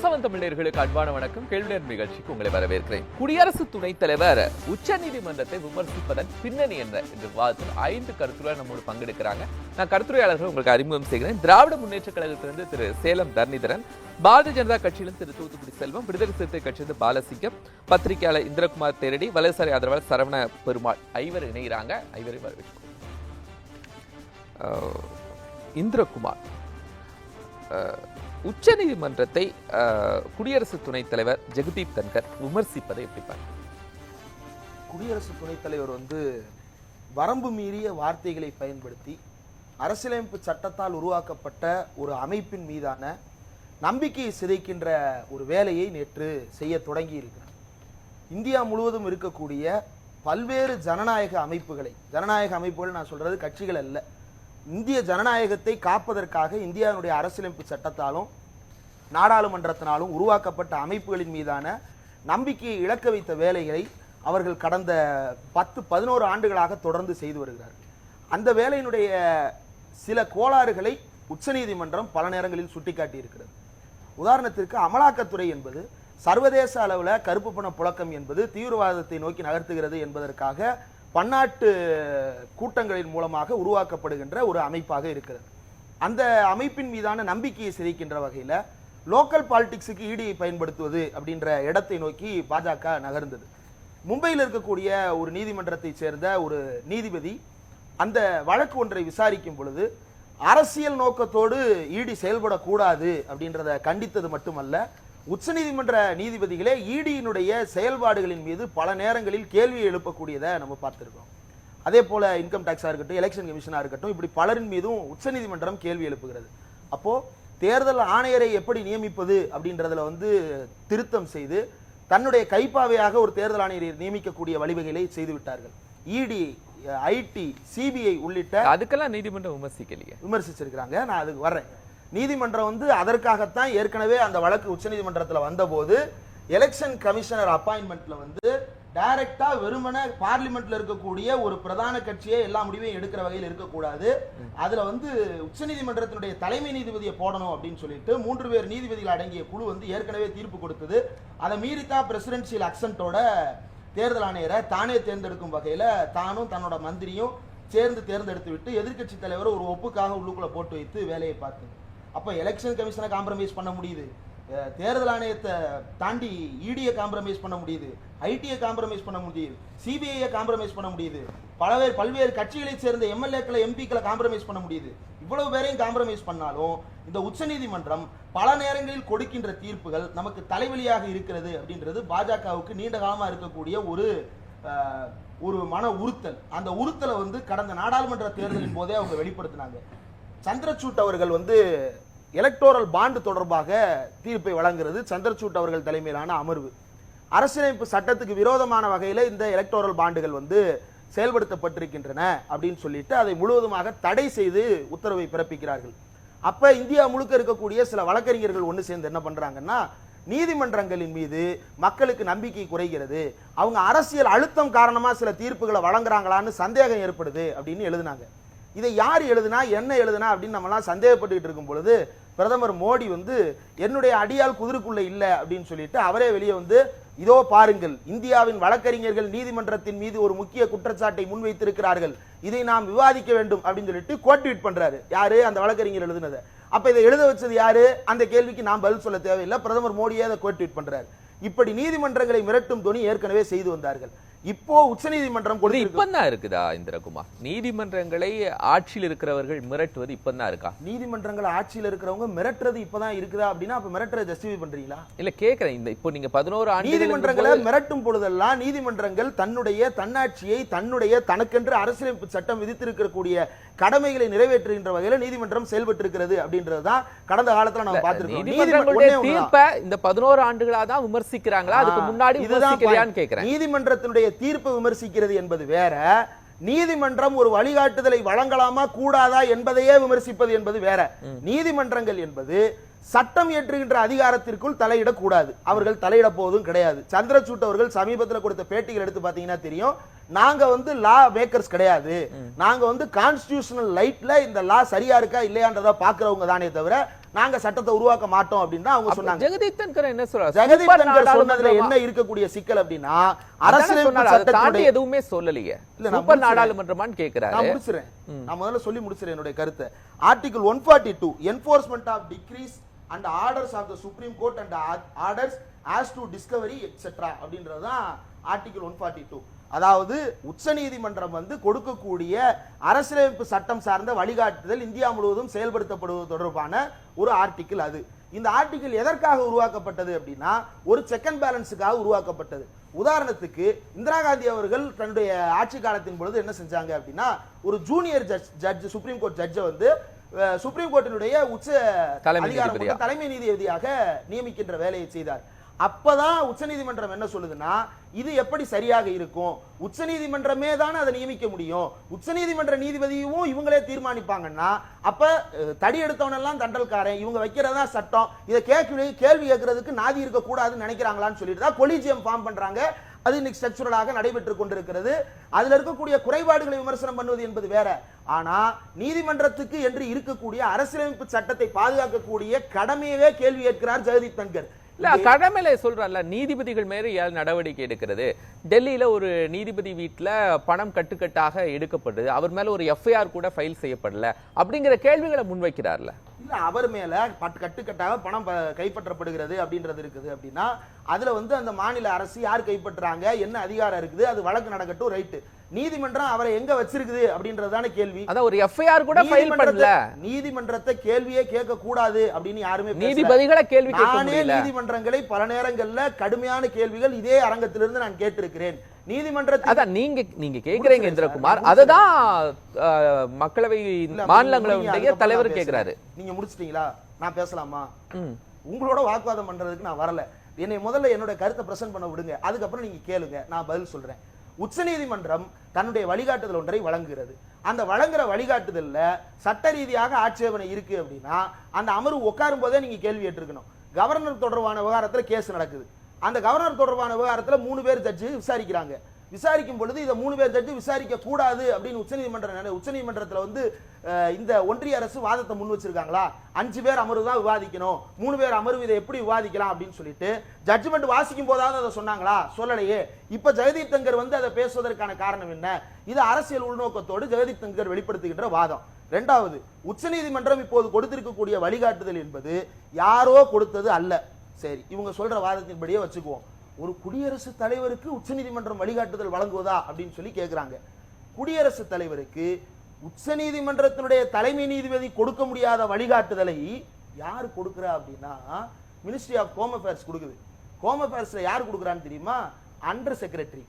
நியூஸ்7 தமிழர்களுக்கு அன்பான வணக்கம். கேள்விநேர் நிகழ்ச்சிக்கு உங்களை வரவேற்கிறேன். குடியரசு துணைத் தலைவர் உச்சநீதிமன்றத்தை விமர்சிப்பதன் பின்னணி என்ன என்று விவாதத்தில் 5 கருத்துரை நம்மோடு பங்கெடுக்கிறாங்க. நான் கருத்துரையாளர்கள் உங்களுக்கு அறிமுகம் செய்கிறேன். திராவிட முன்னேற்ற கழகத்திலிருந்து திரு சேலம் தர்ணிதரன், பாரதிய ஜனதா கட்சியிலிருந்து திரு தூத்துக்குடி செல்வம், விடுதலை சிறுத்தை கட்சியிலிருந்து பாலசிங்கம், பத்திரிகையாளர் இந்திரகுமார் தேரடி, வலதுசாரி ஆதரவாளர் சரவண பெருமாள் ஐவர் இணைகிறாங்க. ஐவரை வரவேற்கிறோம். இந்திரகுமார், உச்ச நீதிமன்றத்தை குடியரசு துணைத் தலைவர் ஜெகதீப் தன்கர் விமர்சிப்பதை எப்படி பார்க்க? குடியரசு துணைத் தலைவர் வரம்பு மீறிய வார்த்தைகளை பயன்படுத்தி அரசியலமைப்பு சட்டத்தால் உருவாக்கப்பட்ட ஒரு அமைப்பின் மீதான நம்பிக்கையை சிதைக்கின்ற ஒரு வேலையை நேற்று செய்ய தொடங்கி இருக்கிறார். இந்தியா முழுவதும் இருக்கக்கூடிய பல்வேறு ஜனநாயக அமைப்புகள் நான் சொல்றது கட்சிகள் அல்ல, இந்திய ஜனநாயகத்தை காப்பதற்காக இந்தியாவுடைய அரசியலமைப்பு சட்டத்தாலும் நாடாளுமன்றத்தினாலும் உருவாக்கப்பட்ட அமைப்புகளின் மீதான நம்பிக்கையை இழக்க வைத்த வேலைகளை அவர்கள் கடந்த 10-11 ஆண்டுகளாக தொடர்ந்து செய்து வருகிறார்கள். அந்த வேலையினுடைய சில கோளாறுகளை உச்சநீதிமன்றம் பல நேரங்களில் சுட்டிக்காட்டி இருக்கிறது. உதாரணத்திற்கு அமலாக்கத்துறை என்பது சர்வதேச அளவில் கருப்பு பண புழக்கம் என்பது தீவிரவாதத்தை நோக்கி நகர்த்துகிறது என்பதற்காக பன்னாட்டு கூட்டங்களின் மூலமாக உருவாக்கப்படுகின்ற ஒரு அமைப்பாக இருக்கிறது. அந்த அமைப்பின் மீதான நம்பிக்கையை சிதைக்கின்ற வகையில் லோக்கல் பாலிடிக்ஸுக்கு ஈடியை பயன்படுத்துவது அப்படின்ற இடத்தை நோக்கி பாஜக நகர்ந்தது. மும்பையில் இருக்கக்கூடிய ஒரு நீதிமன்றத்தை சேர்ந்த ஒரு நீதிபதி அந்த வழக்கு ஒன்றை விசாரிக்கும் பொழுது அரசியல் நோக்கத்தோடு ஈடி செயல்படக்கூடாது அப்படின்றத கண்டித்தது மட்டுமல்ல, உச்சநீதிமன்ற நீதிபதிகளே ஈடியினுடைய செயல்பாடுகளின் மீது பல நேரங்களில் கேள்வியை எழுப்பக்கூடியதை நம்ம பார்த்திருக்கோம். அதே போல இன்கம் டாக்ஸா இருக்கட்டும், எலெக்ஷன் கமிஷனா இருக்கட்டும், இப்படி பலரின் மீதும் உச்சநீதிமன்றம் கேள்வி எழுப்புகிறது. அப்போ தேர்தல் ஆணையரை எப்படி நியமிப்பது அப்படின்றதுல திருத்தம் செய்து தன்னுடைய கைப்பாவையாக ஒரு தேர்தல் ஆணையரை நியமிக்கக்கூடிய வழிவகைகளை செய்து விட்டார்கள். இடி, ஐடி, சிபிஐ உள்ளிட்ட அதுக்கெல்லாம் நீதிமன்றம் விமர்சிச்சிருக்கிறாங்க. நான் அதுக்கு வர்றேன். நீதிமன்றம் அதற்காகத்தான் ஏற்கனவே அந்த வழக்கு உச்சநீதிமன்றத்தில் வந்தபோது எலெக்ஷன் கமிஷனர் அப்பாயின்மெண்ட்ல டைரக்டா வெறுமன பார்லிமெண்ட்ல இருக்கக்கூடிய ஒரு பிரதான கட்சியை எல்லா முடிவையும் எடுக்கிற வகையில் இருக்கக்கூடாது, அதுல உச்சநீதிமன்றத்தினுடைய தலைமை நீதிபதியை போடணும் அப்படின்னு சொல்லிட்டு 3 பேர் நீதிபதிகள் அடங்கிய குழு ஏற்கனவே தீர்ப்பு கொடுத்தது. அதை மீறித்தான் பிரசிடென்சியல் அக்சென்ட்டோட தேர்தல் ஆணையரை தானே தேர்ந்தெடுக்கும் வகையில தானும் தன்னோட மந்திரியும் சேர்ந்து தேர்ந்தெடுத்து விட்டு எதிர்கட்சி தலைவர் ஒரு ஒப்புக்காக உள்ளுக்குள்ள போட்டு வைத்து வேலையை பார்த்தது. அப்ப எலெக்ஷன் கமிஷனை காம்ப்ரமைஸ் பண்ண முடியுது, தேர்தல் ஆணையத்தை தாண்டி இடியை காம்ப்ரமைஸ் பண்ண முடியுது, ஐடியை காம்ப்ரமைஸ் பண்ண முடியுது, சிபிஐயை காம்ப்ரமைஸ் பண்ண முடியுது, பல்வேறு கட்சிகளை சேர்ந்த எம்எல்ஏக்களை எம்பிக்களை காம்ப்ரமைஸ் பண்ண முடியுது. இவ்வளவு பேரையும் காம்ப்ரமைஸ் பண்ணாலும் இந்த உச்சநீதிமன்றம் பல நேரங்களில் கொடுக்கின்ற தீர்ப்புகள் நமக்கு தலைவலியாக இருக்கிறது அப்படின்றது பாஜகவுக்கு நீண்ட காலமா இருக்கக்கூடிய ஒரு மன உறுத்தல். அந்த உறுத்தலை கடந்த நாடாளுமன்ற தேர்தலின் போதே அவங்க வெளிப்படுத்தினாங்க. சந்திரசூட் அவர்கள் எலக்டோரல் பாண்டு தொடர்பாக தீர்ப்பை வழங்குகிறது சந்திரசூட் அவர்கள் தலைமையிலான அமர்வு. அரசியலமைப்பு சட்டத்துக்கு விரோதமான வகையில் இந்த எலக்டோரல் பாண்டுகள் செயல்படுத்தப்பட்டிருக்கின்றன அப்படின்னு சொல்லிட்டு அதை முழுவதுமாக தடை செய்து உத்தரவை பிறப்பிக்கிறார்கள். அப்ப இந்தியா முழுக்க இருக்கக்கூடிய சில வழக்கறிஞர்கள் ஒன்று சேர்ந்து என்ன பண்றாங்கன்னா, நீதிமன்றங்களின் மீது மக்களுக்கு நம்பிக்கை குறைகிறது, அவங்க அரசியல் அழுத்தம் காரணமா சில தீர்ப்புகளை வழங்குறாங்களான்னு சந்தேகம் ஏற்படுது அப்படின்னு எழுதினாங்க. இதை யார் எழுதுனா என்ன எழுதுனா அப்படின்னு நம்மலாம் சந்தேகப்பட்டுக்கிட்டு இருக்கும் பொழுது பிரதமர் மோடி என்னுடைய அடியால் குதிரைக்குள்ள இல்ல அப்படின்னு சொல்லிட்டு அவரே வெளியே இதோ பாருங்கள், இந்தியாவின் வழக்கறிஞர்கள் நீதிமன்றத்தின் மீது ஒரு முக்கிய குற்றச்சாட்டை முன்வைத்திருக்கிறார்கள், இதை நாம் விவாதிக்க வேண்டும் அப்படின்னு சொல்லிட்டு கோட் ட்வீட் பண்றாரு. யாரு? அந்த வழக்கறிஞர் எழுதுனதை. அப்ப இதை எழுத வச்சது யாரு? அந்த கேள்விக்கு நாம் பதில் சொல்ல தேவையில்லை, பிரதமர் மோடியே அதை கோட் ட்வீட் பண்றாரு. இப்படி நீதிமன்றங்களை மிரட்டும் துணி ஏற்கனவே செய்து வந்தார்கள். இப்போ உச்சநீதிமன்றம் இப்பதான் இருக்குதா இந்திரகுமார்? நீதிமன்றங்களை ஆட்சியில் இருக்கிறவர்கள் மிரட்டுவது இப்பதான் இருக்கா? நீதிமன்றங்கள் ஆட்சியில் இருக்கிறவங்க மிரட்டுறது இப்பதான் இருக்குதா அப்படின்னா அப்ப மிரட்டுறதை ஜஸ்டிஃபை பண்றீங்களா? இல்ல கேக்குறேன். இப்போ நீங்க 11 ஆண்டு நீதிமன்றங்களை மிரட்டும் பொழுதெல்லாம் நீதிமன்றங்கள் தன்னாட்சியை தனக்கென்று அரசியலமைப்பு சட்டம் விதித்திருக்கக்கூடிய கடமைகளை நிறைவேற்றுகின்ற வகையில நீதிமன்றம் செயல்பட்டு இருக்கிறது அப்படின்றதுதான் கடந்த காலத்துல நம்ம பார்த்திருக்கோம். இந்த 11 ஆண்டுகளா தான் விமர்சிக்கிறாங்களா, அதுக்கு முன்னாடி விமர்சிக்கலையான்னு கேக்குறேன். நீதிமன்றத்தினுடைய தீர்ப்பு விமர்சிக்கிறது என்பது வேற, நீதிமன்றம் ஒரு வழிகாட்டுதலை வழங்கலாமா கூடாதா என்பதையே விமர்சிப்பது என்பது வேற. நீதிமன்றங்கள் என்பது சட்டம் இயற்றுகின்ற அதிகாரத்திற்குள் தலையிடக்கூடாது. அவர்கள் தலையிட போவதும் கிடையாது. சந்திரசூட் அவர்கள் சமீபத்தில் கொடுத்த பேட்டிகள் எடுத்து பாத்தீங்கன்னா தெரியும், நாங்க வந்து லா மேக்கர்ஸ் கிடையாது, நாங்க வந்து கான்ஸ்டிடியூஷனல் லைட்ல இந்த லா சரியா இருக்கா இல்லையான்றத பாக்குறவங்க தானே தவிர நாங்க சட்டத்தை உருவாக்க மாட்டோம் அப்படின்னு அவங்க சொன்னாங்க. ஜெகதீப் தன்கர் என்ன சொல்றாரு? ஜெகதீப் தன்கர் சொன்னதுல என்ன இருக்கக்கூடிய சிக்கல் அப்படின்னா, அரசியலமைப்பு சட்டத்தை எதுவுமே சொல்லலையே, சூப்பர் நாடாளுமன்றமான்னு கேக்குறாரு. நான் முடிச்சிரேன், நான் முதல்ல சொல்லி முடிச்சிரேன் என்னோட கருத்தை. Article 142 enforcement of decrees and orders of the Supreme Court and orders as to discovery etc. அப்படின்றதுதான் ஆர்டிகல் 142. அதாவது உச்சநீதிமன்றம் வந்து கொடுக்கக்கூடிய அரசியலமைப்பு சட்டம் சார்ந்த வழிகாட்டுதல் இந்தியா முழுவதும் செயல்படுத்தப்படுவது தொடர்பான ஒரு ஆர்டிகிள். அது இந்த ஆர்டிகிள் எதற்காக உருவாக்கப்பட்டது அப்படின்னா, ஒரு செக் அண்ட் பேலன்ஸுக்காக உருவாக்கப்பட்டது. உதாரணத்துக்கு இந்திரா காந்தி அவர்கள் தன்னுடைய ஆட்சி காலத்தின் பொழுது என்ன செஞ்சாங்க அப்படின்னா, ஒரு ஜூனியர் ஜட்ஜ் சுப்ரீம் கோர்ட் ஜட்ஜை வந்து சுப்ரீம் கோர்ட்டினுடைய உச்ச அதிகாரம் தலைமை நீதிபதியாக நியமிக்கின்ற வேலையை செய்தார். அப்பதான் உச்சநீதிமன்றம் என்ன சொல்லுதுன்னா, இது எப்படி சரியாக இருக்கும், உச்சநீதிமன்றமே தானே அதை நியமிக்க முடியும், உச்சநீதிமன்ற நீதிபதியும் இவங்களே தீர்மானிப்பாங்கன்னா அப்ப தடி எடுத்தவனெல்லாம் தண்டல்காரன், இவங்க வைக்கிறதா சட்டம், இதை கேள்வி கேட்கறதுக்கு நாதி இருக்க கூடாதுன்னு நினைக்கிறாங்களான்னு சொல்லிட்டு தான் கொலிஜியம் ஃபார்ம் பண்றாங்க. அது இன்னைக்கு ஸ்ட்ரக்சரலாக நடைபெற்றுக் கொண்டிருக்கிறது. அதுல இருக்கக்கூடிய குறைபாடுகளை விமர்சனம் பண்ணுவது என்பது வேற. ஆனா நீதிமன்றத்துக்கு என்று இருக்கக்கூடிய அரசியலமைப்பு சட்டத்தை பாதுகாக்கக்கூடிய கடமையவே கேள்வி கேட்கிறார் ஜெகதீப் தன்கர். இல்ல கடமையில சொல்றல, நீதிபதிகள் மேல யார் நடவடிக்கை எடுக்கிறது? டெல்லியில ஒரு நீதிபதி வீட்டுல பணம் கட்டுக்கட்டாக எடுக்கப்படுது, அவர் மேல ஒரு எஃப்ஐஆர் கூட ஃபைல் செய்யப்படல அப்படிங்கிற கேள்விகளை முன்வைக்கிறார்ல. இல்ல அவர் மேல கட்டுக்கட்டாக பணம் கைப்பற்றப்படுகிறது அப்படின்றது இருக்குது அப்படின்னா, அதுல வந்து அந்த மாநில அரசு யார் கைப்பற்றாங்க, என்ன அதிகாரம் இருக்குது, அது வழக்கு நடக்கட்டும், ரைட்டு. நீதிமன்றம் அவரை எங்க வச்சிருக்குது அப்படின்றதுதான கேள்வி. அதான் ஒரு எஃப்ஐஆர் கூட ஃபைல் பண்ணல. நீதிமன்றத்தை கேள்வியே கேட்க கூடாது அப்படின்னு யாருமே நீதிபதிகளை கேள்வி கேட்க முடியல. நீதிமன்றங்களை பல நேரங்கள்ல கடுமையான கேள்விகள் இதே அரங்கத்திலிருந்து நான் கேட்டிருக்கிறேன். நீதிமன்றத்தை அதான் நீங்க கேக்குறீங்க இந்திரகுமார், அததான் மக்களவை மாநிலங்களவையுடைய தலைவர் கேக்குறாரு. நீங்க முடிச்சிட்டீங்களா? நான் பேசலாமா? உங்களோட வாக்குவாதம் பண்றதுக்கு நான் வரல. என்னை முதல்ல என்னோட கருத்தை பிரசன்ட் பண்ண விடுங்க, அதுக்கப்புறம் நீங்க கேளுங்க, நான் பதில் சொல்றேன். உச்சநீதிமன்றம் தன்னுடைய வழிகாட்டுதல் ஒன்றை வழங்குகிறது. அந்த வழங்குற வழிகாட்டுதல்ல சட்ட ரீதியாக ஆட்சேபனை இருக்கு அப்படின்னா அந்த அமர்வு உட்காரும் போதே நீங்க கேள்வி கேட்டிருக்கணும். கவர்னர் தொடர்பான விவகாரத்துல கேஸ் நடக்குது. அந்த கவர்னர் தொடர்பான விவகாரத்துல 3 பேர் ஜட்ஜி விசாரிக்கிறாங்க. விசாரிக்கும் பொழுது இதை 3 பேர் ஜட்ஜி விசாரிக்க கூடாது அப்படின்னு உச்சநீதிமன்றத்தில் வந்து இந்த ஒன்றிய அரசு வாதத்தை முன் வச்சிருக்காங்களா? 5 பேர் அமர்வு தான் விவாதிக்கணும், 3 பேர் அமர்வு இதை எப்படி விவாதிக்கலாம் அப்படின்னு சொல்லிட்டு ஜட்ஜ்மெண்ட் வாசிக்கும் போதாவது அதை சொன்னாங்களா? சொல்லலையே. இப்ப ஜெகதீப் தன்கர் வந்து அதை பேசுவதற்கான காரணம் என்ன? இது அரசியல் உள்நோக்கத்தோடு ஜெகதீப் தன்கர் வெளிப்படுத்துகின்ற வாதம். இரண்டாவது, உச்சநீதிமன்றம் இப்போது கொடுத்திருக்கக்கூடிய வழிகாட்டுதல் என்பது யாரோ கொடுத்தது அல்ல. சரி, இவங்க சொல்ற வாதத்தின்படியே வச்சுக்குவோம். ஒரு குடியரசுத் தலைவருக்கு உச்சநீதிமன்றம் வழிகாட்டுதல் வழங்குவதா அப்படின்னு சொல்லி கேட்கிறாங்க. குடியரசுத் தலைவருக்கு உச்சநீதிமன்றத்தினுடைய தலைமை நீதிபதி கொடுக்க முடியாத வழிகாட்டுதலை யார் கொடுக்கிறா அப்படின்னா மினிஸ்ட்ரி ஆஃப் ஹோம் அஃபேர்ஸ் கொடுக்குது. ஹோம் அஃபேர்ஸ்ல யார் கொடுக்குறான்னு தெரியுமா? Under secretary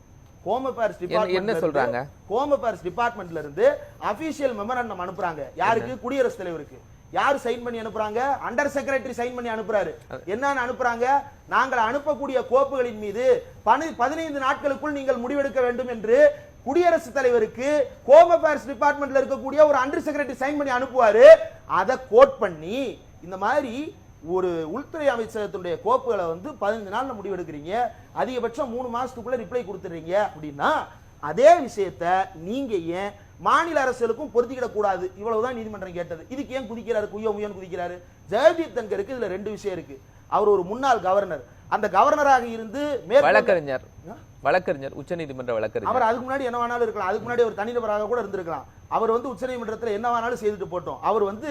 home affairs department. என்ன சொல்றாங்க? ஹோம் அஃபேர்ஸ் டிபார்ட்மெண்ட்ல இருந்து அபிஷியல் மெமரண்டம் அனுப்புறாங்க. யாருக்கு? குடியரசுத் தலைவருக்கு. யார் சைன் பண்ணி அனுப்புறாங்க? அண்டர் செக்ரட்டரி சைன் பண்ணி அனுப்புறாரு. என்னன்னு அனுப்புறாங்க? நாங்கள் அனுப்பக்கூடிய கோப்புகளின் மீது 15 நாட்களுக்குள் நீங்கள் முடிவெடுக்க வேண்டும் என்று குடியரசுத் தலைவருக்கு ஹோம் அஃபேர்ஸ் டிபார்ட்மெண்ட்ல இருக்கக்கூடிய ஒரு அண்டர் செக்ரட்டரி சைன் பண்ணி அனுப்புவாரு. அதை கோட் பண்ணி இந்த மாதிரி ஒரு உள்துறை அமைச்சகத்துடைய கோப்புகளை வந்து 15 நாள்ல முடிவெடுக்கிறீங்க, அதிகபட்சம் 3 மாசத்துக்குள்ள ரிப்ளை கொடுத்துறீங்க அப்படின்னா அதே விஷயத்த நீங்க ஏன் மாநில அரசுகளுக்கும் பொருத்திக்கிட கூடாது? இவ்வளவுதான் நீதிமன்றம் கேட்டது. இதுக்கு ஏன் குதிக்கிறாரு, குய்யோமுயன் குதிக்கிறாரு? ஜெகதீப் தன்கருக்கு இதுல 2 விஷயம் இருக்கு. அவர் ஒரு முன்னாள் கவர்னர், அந்த கவர்னராக இருந்து வழக்கறிஞர் உச்சநீதிமன்ற வழக்கறிஞர். அவர் அதுக்கு முன்னாடி என்ன வேணாலும் இருக்கலாம், அதுக்கு முன்னாடி ஒரு தனிநபராக கூட இருந்திருக்கலாம். அவர் வந்து உச்சநீதிமன்றத்தில் என்ன வேணாலும் செய்துட்டு போட்டோம். அவர் வந்து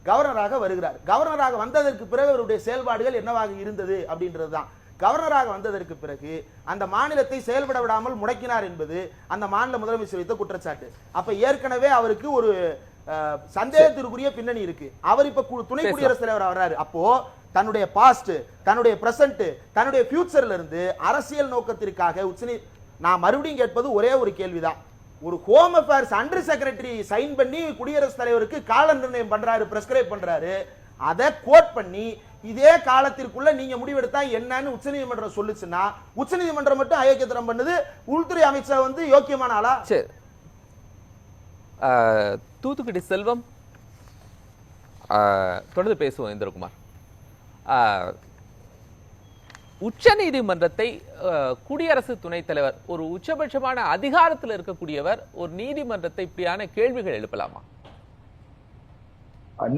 கவர்னராக வருகிறார். கவர்னராக வந்ததற்கு பிறகு அவருடைய செயல்பாடுகள் என்னவாக இருந்தது அப்படின்றதுதான். கவர்னராக வந்ததற்கு பிறகு அந்த மாநிலத்தை செயல்பட விடாமல் முடக்கினார் என்பது அந்த மாநில முதலமைச்சர் வைத்த குற்றச்சாட்டு. அப்ப ஏற்கனவே அவருக்கு ஒரு சந்தேகத்திற்குரிய பின்னணி இருக்கு. அவர் இப்ப துணை குடியரசுத் தலைவர் வர்றாரு. அப்போ தன்னுடைய பாஸ்ட், தன்னுடைய பிரசன்ட், தன்னுடைய ஃபியூச்சர்ல இருந்து அரசியல் நோக்கத்திற்காக நான் மறுபடியும் கேட்பது ஒரே ஒரு கேள்விதான். ஒரு home affairs under secretary sign பண்ணி குடியரசுத் தலைவருக்கு கால நிர்ணயம் பண்றாரு, பிரெஸ்கிரைப் பண்றாரு. அதை கோட் பண்ணி இதே காலத்திற்குள்ள நீங்க முடிவெடுத்தா என்னன்னு உச்சநீதிமன்றம் சொல்லுச்சுன்னா உச்சநீதிமன்றம் மட்டும் அயோக்கியத்தனம் பண்ணுது, உள்துறை அமைச்சர் வந்து யோக்கியமான ஆளா? சரி, தூத்துக்குடி செல்வம் தொடர்ந்து பேசுவோம். இந்திரகுமார். உச்ச நீதிமன்றத்தை குடியரசு துணைத் தலைவர் ஒரு உச்சபட்சமான அதிகாரத்தில் இருக்கக்கூடியவர் ஒரு நீதிமன்றத்தை இப்படியான கேள்விகள் எழுப்பலாமா?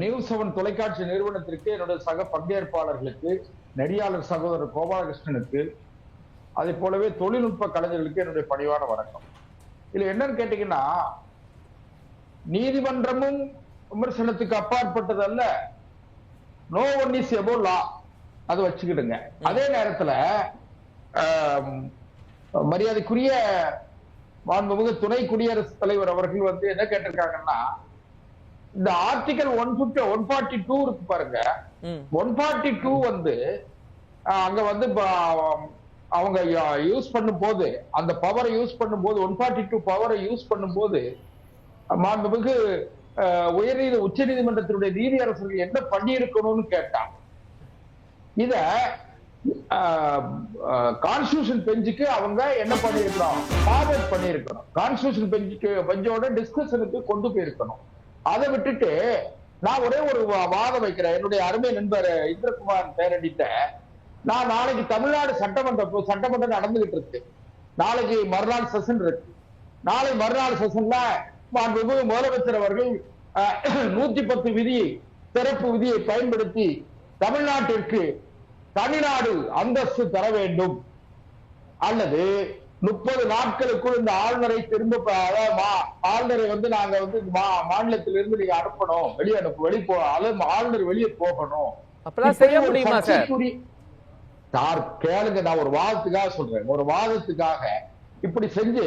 நியூஸ் 7 தொலைக்காட்சி நிறுவனத்திற்கு, என்னுடைய சக பங்கேற்பாளர்களுக்கு, நெறியாளர் சகோதரர் கோபாலகிருஷ்ணனுக்கு, அதே போலவே தொழில்நுட்ப கலைஞர்களுக்கு என்னுடைய பணிவான வணக்கம். இதுல என்னன்னு கேட்டீங்கன்னா, நீதிமன்றமும் விமர்சனத்துக்கு அப்பாற்பட்டது அல்ல. நோ ஒன் இஸ் எபோவ் லா, அதை வச்சுக்கிடுங்க. அதே நேரத்துல மரியாதைக்குரிய மாண்புமிகு துணை குடியரசுத் தலைவர் அவர்கள் வந்து என்ன கேட்டிருக்காங்கன்னா, இந்த ஆர்டிகல் 142 இருக்கு பாருங்க, 142 வந்து அங்க வந்து அவங்க யூஸ் பண்ணும் போது, அந்த பவரை யூஸ் பண்ணும் போது, 142 பவரை யூஸ் பண்ணும் போது மாண்புமிகு உச்ச நீதிமன்றத்தினுடைய நீதியரசர்கள் என்ன பண்ணி இருக்கணும்னு கேட்டாங்க. இத கான்ஸ்டிடியூஷன் பெஞ்சுக்கு அவங்க என்ன பண்ணிருக்கணும், ஃபார்வர்ட் பண்ணிருக்கணும். கான்ஸ்டிடியூஷன் பெஞ்சோட டிஸ்கஷனுக்கு கொண்டு போயிருக்கணும். அதை விட்டுட்டு நான் ஒரே ஒரு வாதம் வைக்கிறேன். என்னுடைய அருமை நண்பர் இந்திரகுமார் பேரடிட்ட, நான் நாளைக்கு தமிழ்நாடு சட்டமன்றம் நடந்துகிட்டு இருக்கு. நாளைக்கு மறுநாள் செஷன் இருக்கு. நாளை மறுநாள் செஷன்ல முதலமைச்சர் அவர்கள் 110 விதியை, சிறப்பு விதியை பயன்படுத்தி தமிழ்நாட்டிற்கு தனிநாடு அந்தஸ்து தர வேண்டும், அல்லது 30 நாட்களுக்குள் இந்த ஆளுநரை திரும்ப, ஆளுநரை வந்து நாங்க வந்து மாநிலத்திலிருந்து நீங்க அனுப்பணும், ஆளுநர் வெளியே போகணும். செய்ய முடியுமா சார்? கேளுங்க, நான் ஒரு வாதத்துக்காக சொல்றேன். ஒரு வாதத்துக்காக இப்படி செஞ்சு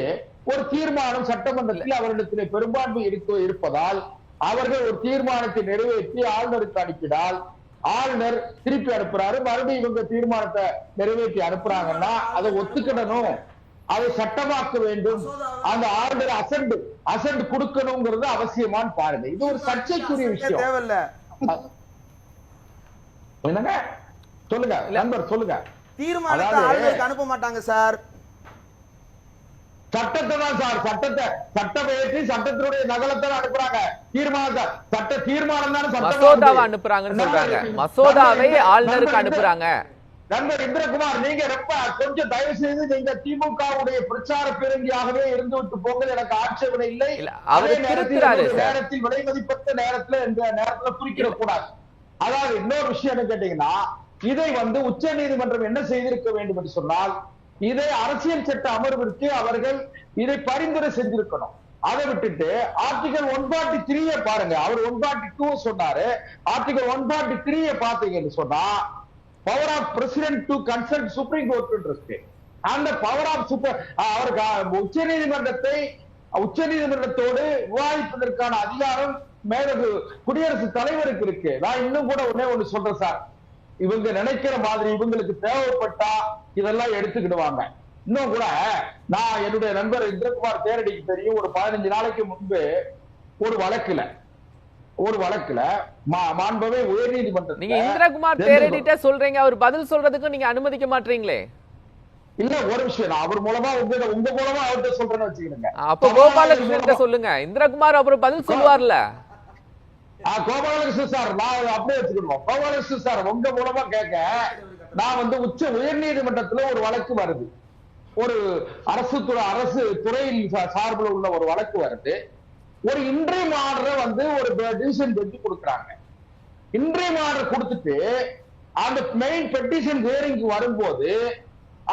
ஒரு தீர்மானம் சட்டமன்றத்தில் அவரிடத்திலே பெரும்பான்மை இருப்பதால் அவர்கள் ஒரு தீர்மானத்தை நிறைவேற்றி ஆளுநருக்கு அனுப்பினால், ஆளுநர் திருப்பி அனுப்புறாரு, மறுபடியும் இவங்க தீர்மானத்தை நிறைவேற்றி அனுப்புறாங்கன்னா அதை ஒத்துக்கிடணும், அதை சட்டமாக்க வேண்டும், அந்த ஆளுநர் அசண்ட் கொடுக்கணுங்கிறது அவசியமான்னு பாருங்க. இது ஒரு சர்ச்சைக்குரிய விஷயம். தேவையில்ல. என்னங்க சொல்லுங்க நண்பர், சொல்லுங்க. தீர்மானத்தை ஆளுநருக்கு அனுப்ப மாட்டாங்க சார். சட்டத்தை தான் சார், சட்டம் ஏற்றி சட்டத்தினுடைய நகலத்தை அனுப்புறாங்க. தீர்மானம் தான் மசோதாவை அனுப்புறாங்கன்னு சொல்றாங்க. மசோதாவை ஆளுநருக்கு அனுப்புறாங்க. நண்பர் இந்திரகுமார், நீங்க ரொம்ப கொஞ்சம் தயவு செய்து நீங்க திமுகவுடைய பிரச்சார பேரங்கியாகவே இருந்து விட்டு போங்கள், எனக்கு ஆட்சேபனை இல்லை. நேரத்தில் விலை மதிப்பற்ற நேரத்துல குறிக்கிட கூடாது. அதாவது இன்னொரு விஷயம் என்ன கேட்டீங்கன்னா, இதை வந்து உச்ச நீதிமன்றம் என்ன செய்திருக்க வேண்டும் என்று சொன்னால், இதை அரசியல் சட்ட அமர்விற்கு அவர்கள் இதை பரிந்துரை செஞ்சிருக்கணும். அதை விட்டுட்டு ஆர்டிகல் 143 பாருங்க. அவர் 142 சொன்னாரு. ஆர்டிகல் 143 பாத்தீங்கன்னு சொன்னா, power of president to consult supreme court இருக்கு. அந்த பவர் ஆஃப் அவருக்கு உச்ச நீதிமன்றத்தோடு விவாதிப்பதற்கான அதிகாரம் மேலது குடியரசுத் தலைவருக்கு இருக்கு. நான் இன்னும் கூட ஒண்ணு சொல்றேன் சார், இவங்க நினைக்கிற மாதிரி இவங்களுக்கு தேவைப்பட்டா இதெல்லாம் எடுத்துக்கிடுவாங்க. இன்னும் கூட நான் என்னுடைய நண்பர் இந்திரகுமார் தேரடிக்கு தெரியும், ஒரு 15 நாளைக்கு முன்பு ஒரு வழக்குல மாண்புமே உயர் நீதிமன்றம், நீங்க இந்திரகுமார் தேரடிட்ட சொல்றீங்க, அவர் பதில் சொல்றதுக்கு நீங்க அனுமதிக்க மாட்டீங்களே? இல்ல, ஒரு விஷயம் நான் அவர் மூலமா உங்க மூலமா அவர்கிட்ட சொல்றேன்னு வச்சுக்கிறேங்க. அப்ப கோபாலகிருஷ்ணன் சொல்லுங்க, இந்திரகுமார் அப்புறம் பதில் சொல்லுவார்ல. கோபாலகிருஷ்ணன் சார், நான் அப்படியே வச்சுக்கணும். கோபாலகிருஷ்ணன் சார், உங்க மூலமா கேட்க, நான் வந்து உயர் நீதிமன்றத்துல ஒரு வழக்கு வருது, ஒரு அரசு துறையில் சார்பில் உள்ள ஒரு வழக்கு வருது. ஒரு இன்றைய ஆர்டரை வந்து ஒரு டிசிஷன் பெஞ்சு கொடுக்குறாங்க. இன்றைய ஆர்டர் கொடுத்துட்டு அந்த மெயின் பெட்டிஷன் ஹியரிங்க்கு வரும்போது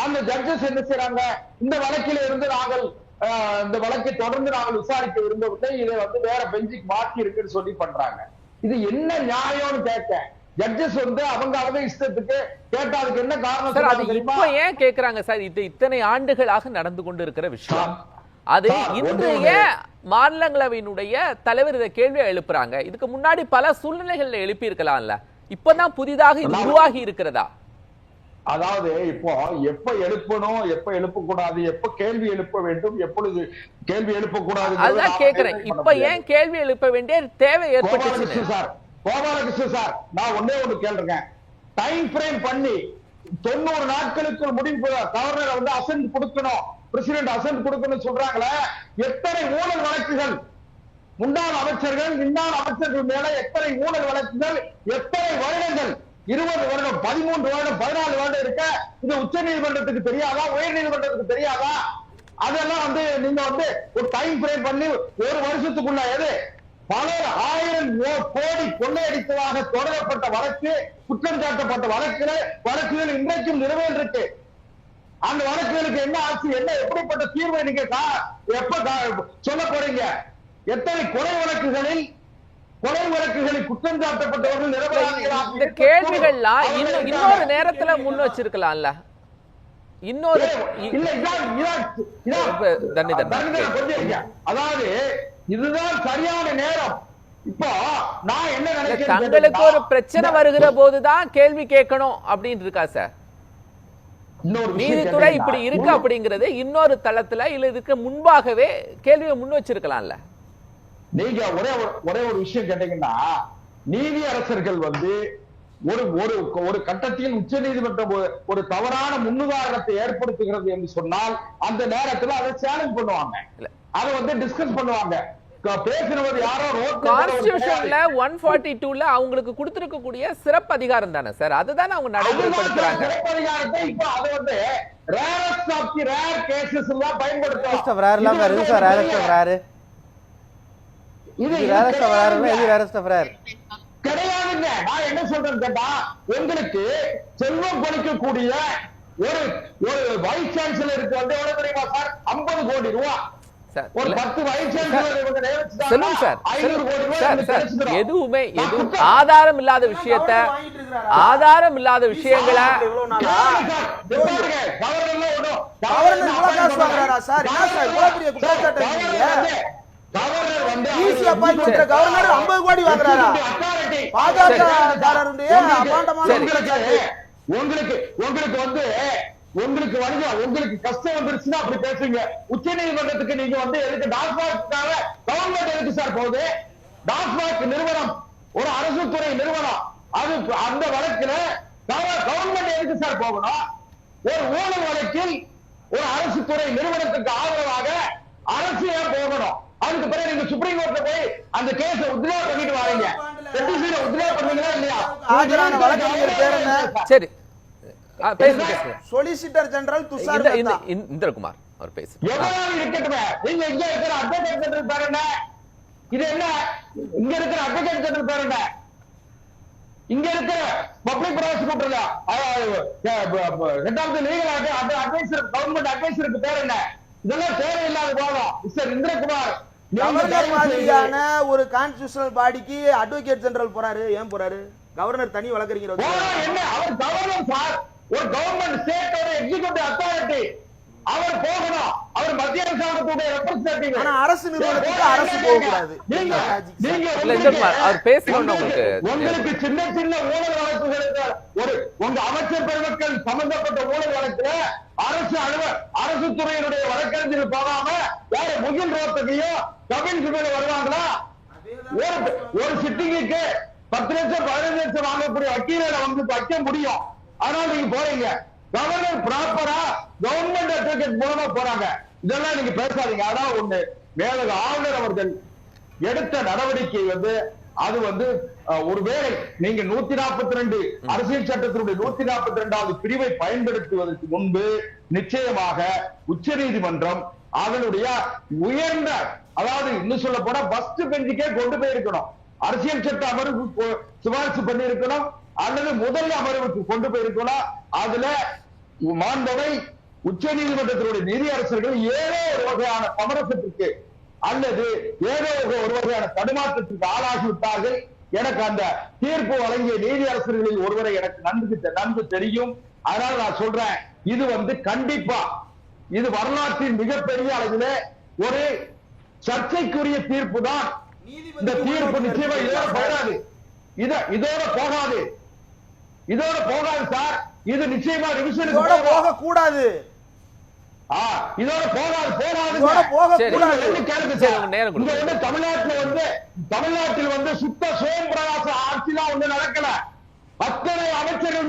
அந்த ஜட்ஜஸ் என்ன செய்யறாங்க, இந்த வழக்கில இருந்து நாங்கள் இந்த வழக்கை தொடர்ந்து நாங்கள் விசாரிக்க விரும்பவில்லை, இதை வந்து வேற பெஞ்சுக்கு மாற்றி இருக்குன்னு சொல்லி பண்றாங்க. இது என்ன நியாயம்னு கேட்க, ஜட்ஜஸ் வந்து அவங்க இஷ்டத்துக்கு கேட்டா அதுக்கு என்ன காரணம் இப்ப ஏன் கேக்குறாங்க சார்? இது இத்தனை ஆண்டுகளாக நடந்து கொண்டு இருக்கிற விஷயம். அது இன்றைய மாநிலங்களவையினுடைய தலைவர் இதை கேள்வியை எழுப்புறாங்க. இதுக்கு முன்னாடி பல சூழ்நிலைகள்ல எழுப்பி இருக்கலாம்ல, இப்பதான் புதிதாக இது உருவாகி இருக்கிறதா? அதாவது இப்போ எப்ப எழுப்பணும், எப்ப எழுப்பக்கூடாது, எப்ப கேள்வி எழுப்ப வேண்டும், எப்பொழுது கேள்வி எழுப்பக்கூடாது, அதான் கேக்குறேன். இப்ப ஏன் கேள்வி எழுப்ப வேண்டிய தேவை ஏற்பட்டுச்சு சார்? கோபாலகிருஷ்ணன் சார், நான் ஒண்ணு கேள்றேன். டைம் பிரேம் பண்ணி 90 நாட்களுக்கு முடிவு கவர்னர் வந்து அசென்ட் கொடுக்கணும், பிரசிடென்ட் அசென்ட் கொடுக்கணும் சொல்றாங்களே. எத்தனை ஊழல் வழக்குகள், முன்னாள் அமைச்சர்கள் முன்னாள் அமைச்சர்கள் மேல எத்தனை ஊழல் வழக்குகள், எத்தனை வருடங்கள் 20 வருடம் 13 வருடம் 14 வருடம் இருக்க இது உச்ச நீதிமன்றத்துக்கு தெரியாதா, உயர் நீதிமன்றத்துக்கு தெரியாதா? அதெல்லாம் வந்து நீங்க வந்து ஒரு டைம் ஃப்ரேம் பண்ணி ஒரு வருஷத்துக்குள்ள எது பல ஆயிரம் கோடி கொள்ளையடித்ததாக தொடரப்பட்ட வழக்கு, குற்றம் சாட்டப்பட்ட வழக்குகள் இன்றைக்கும் நிலுவையில் இருக்கு. அந்த வழக்குகளுக்கு என்ன ஆட்சி, என்ன எப்படிப்பட்ட தீர்வை நீங்க எப்ப சொல்ல போறீங்க? எத்தனை கொலை வழக்குகளில் குற்றம் சாட்டப்பட்டவர்கள் நிரபராதிகளாக இந்த கேள்விகள்லாம் இன்னொரு நேரத்துல முன் வச்சிருக்கலாம்ல. இன்னொரு அதாவது இதுதான் சரியான நேரம். இப்போ நான் என்ன நினைக்கிறேன், தங்களுக்கு ஒரு பிரச்சனை வருகிற போதுதான் கேள்வி கேட்கணும் அப்படின்னு இருக்கா சார்? நீதித்துறை இப்படி இருக்கு அப்படிங்கிறது இன்னொரு தளத்துல இல்ல இதுக்கு முன்பாகவே கேள்வியை முன் வச்சிருக்கலாம்ல. நீங்க ஒரே ஒரு விஷயம் கேட்டீங்கன்னா, நீதி அரசர்கள் வந்து ஒரு கட்டத்தில் உச்ச நீதிமன்றம் ஒரு தவறான முன்னுதாரணத்தை ஏற்படுத்துகிறது என்று சொன்னால் அந்த நேரத்தில் அதை சேலஞ்ச் பண்ணுவாங்க, அதை வந்து டிஸ்கஸ் பண்ணுவாங்க. பேசுறது யாரோ கான்ஸ்டிடியூஷன்ல 142ல அவங்களுக்கு கொடுத்திருக்கக்கூடிய சிறப்பு அதிகாரம் தானே சார், அதுதானே அவங்க நடைமுறைப்படுத்துறாங்க. சிறப்பு அதிகாரத்தை இப்போ அது வந்து rarest of the rare cases எல்லாம் பயன்படுத்துறாங்க. கிடையாதுங்க. நான் என்ன சொல்றேன் கேட்டா, உங்களுக்கு செல்வம் கொளிக்கக்கூடிய ஒரு வைஸ் சான்சலருக்கு வந்து எவ்வளவு தெரியுமா சார்? 50 கோடி ரூபாய். ஒரு 10 வைஸ் சான்சலர் எதுவுமே ஆதாரம் இல்லாத விஷயத்தை, ஆதாரம் இல்லாத விஷயங்களை கவர்னர் 50 கோடி வாங்குறாரா? உங்களுக்கு கஷ்டம் வந்துருச்சுன்னா அப்படி பேசுங்க. உச்ச நீதிமன்றத்துக்கு நீங்க வந்து எதுக்கு டாஸ்மாக் கவர்மெண்ட் எதுக்கு சார் போகுது? டாஸ்மாக் நிறுவனம் ஒரு அரசு துறை நிறுவனம், அது அந்த வழக்குல கவர்மெண்ட் எதுக்கு சார் போகணும்? ஒரு ஊழல் வழக்கில் ஒரு அரசு துறை நிறுவனத்துக்கு ஆதரவாக அரசு ஏன் போகணும்? அதுக்கு பிறகு நீங்க சுப்ரீம் கோர்ட்ல போய் அந்த கேஸ உத்ரா பண்ணிட்டு வாரீங்க. உத்ரா பண்ணீங்களா இல்லையா? ஆஜரான வழக்கறிஞர் பேர் என்ன? சரி, சொலிசிட்டர் ஜெனரல் துஷார் இந்திரகுமார் அவர் பேசுறாரு. எவ்வளவு இருக்கட்டுமே, நீங்க இங்க இருக்கிற அட்வொகேட் ஜெனரல் பேர் என்ன? இது என்ன? இங்க இருக்கிற அட்வொகேட் ஜெனரல் பேர் என்ன? இங்க இருக்கிற public prosecutor head of the legal advisor, government அட்வைசருக்கு பேர் என்ன? இதெல்லாம் தேவையில்லாத போதும். மிஸ்டர் இந்திரகுமார், கவர்னர் மாதிரியான ஒரு கான்ஸ்டிடியூஷனல் பாடிக்கு அட்வொகேட் ஜெனரல் போறாரு. ஏன் போறாரு? கவர்னர் தனி வழக்கறிஞர் என்ன? அவர் கவர்னர் சார், ஒரு கவர்மெண்ட் ஸ்டேட்டோட எக்ஸிகியூட்டிவ் அத்தாரிட்டி. அவர் போகணும், அவர் மத்திய அரசாங்கத்துடைய ரெப்ரசன்டேட்டிவ். ஆனா அரசு நிறுவனத்துக்கு அரசு போக கூடாது. அவர் பேசணும். உங்களுக்கு சின்ன சின்ன ஊழல் வழக்குகளுக்கு உங்க அமைச்சர் பெருமக்கள் சம்பந்தப்பட்ட ஊழல் வழக்குல அரசு துறையினுடைய வழக்கறிஞர்கள் போகாம வேற முகில் ரோத்தகையோ கபில் சிபில் வருவாங்களா? ஒரு சிட்டிங்க்கு 10 லட்சம் 15 லட்சம் வாங்கக்கூடிய வக்கீல வந்து வைக்க முடியும். ஆனால் நீங்க போறீங்க, கவர்னர் ப்ராப்பரா கவர்மெண்ட் அட்வொகேட் மூலமா போறாங்க. இதெல்லாம் நீங்க பேசாதீங்க. அதான் ஒண்ணு, மேலக ஆளுநர் அவர்கள் எடுத்த நடவடிக்கை வந்து அது வந்து ஒருவேளை நீங்க 142 அரசியல் சட்டத்தினுடைய 142வது பிரிவை பயன்படுத்துவதற்கு முன்பு நிச்சயமாக உச்ச நீதிமன்றம் அதனுடைய உயர்ந்த, அதாவது இன்னும் சொல்ல போனா ஃபர்ஸ்ட் பெஞ்சுக்கே கொண்டு போயிருக்கணும். அரசியல் சட்ட அமர்வு சிபாரிசு பண்ணி இருக்கணும், அல்லது முதல் அமர்வுக்கு கொண்டு போயிருக்கணும். அதுல மாண்பவை உச்ச நீதிமன்றத்தினுடைய நீதி அரசர்கள் ஏதோ ஒரு வகையான சமரசத்துக்கு அல்லது ஏதோ ஒரு வகையான தடுமாற்றத்திற்கு ஆளாகிவிட்டார்கள். எனக்கு அந்த தீர்ப்பு வழங்கிய நீதி அரசர்களில் ஒருவரை எனக்கு நன்கு தெரியும். அதனால நான் சொல்றேன், இது வந்து கண்டிப்பா இது வரலாற்றின் மிகப்பெரிய அளவில் ஒரு சர்ச்சைக்குரிய தீர்ப்பு தான். இந்த தீர்ப்பு நிச்சயமா இதோட போகாது, இதோட போகாது சார். இது நிச்சயமா ரிவிஷனுக்கு போக கூடாது, இதோட போகாது. தமிழ்நாட்டில் வந்து சுத்த சுயம் பிரகாச ஆட்சிலாம் ஒண்ணு நடக்கல. அத்தனை அமைச்சர்கள்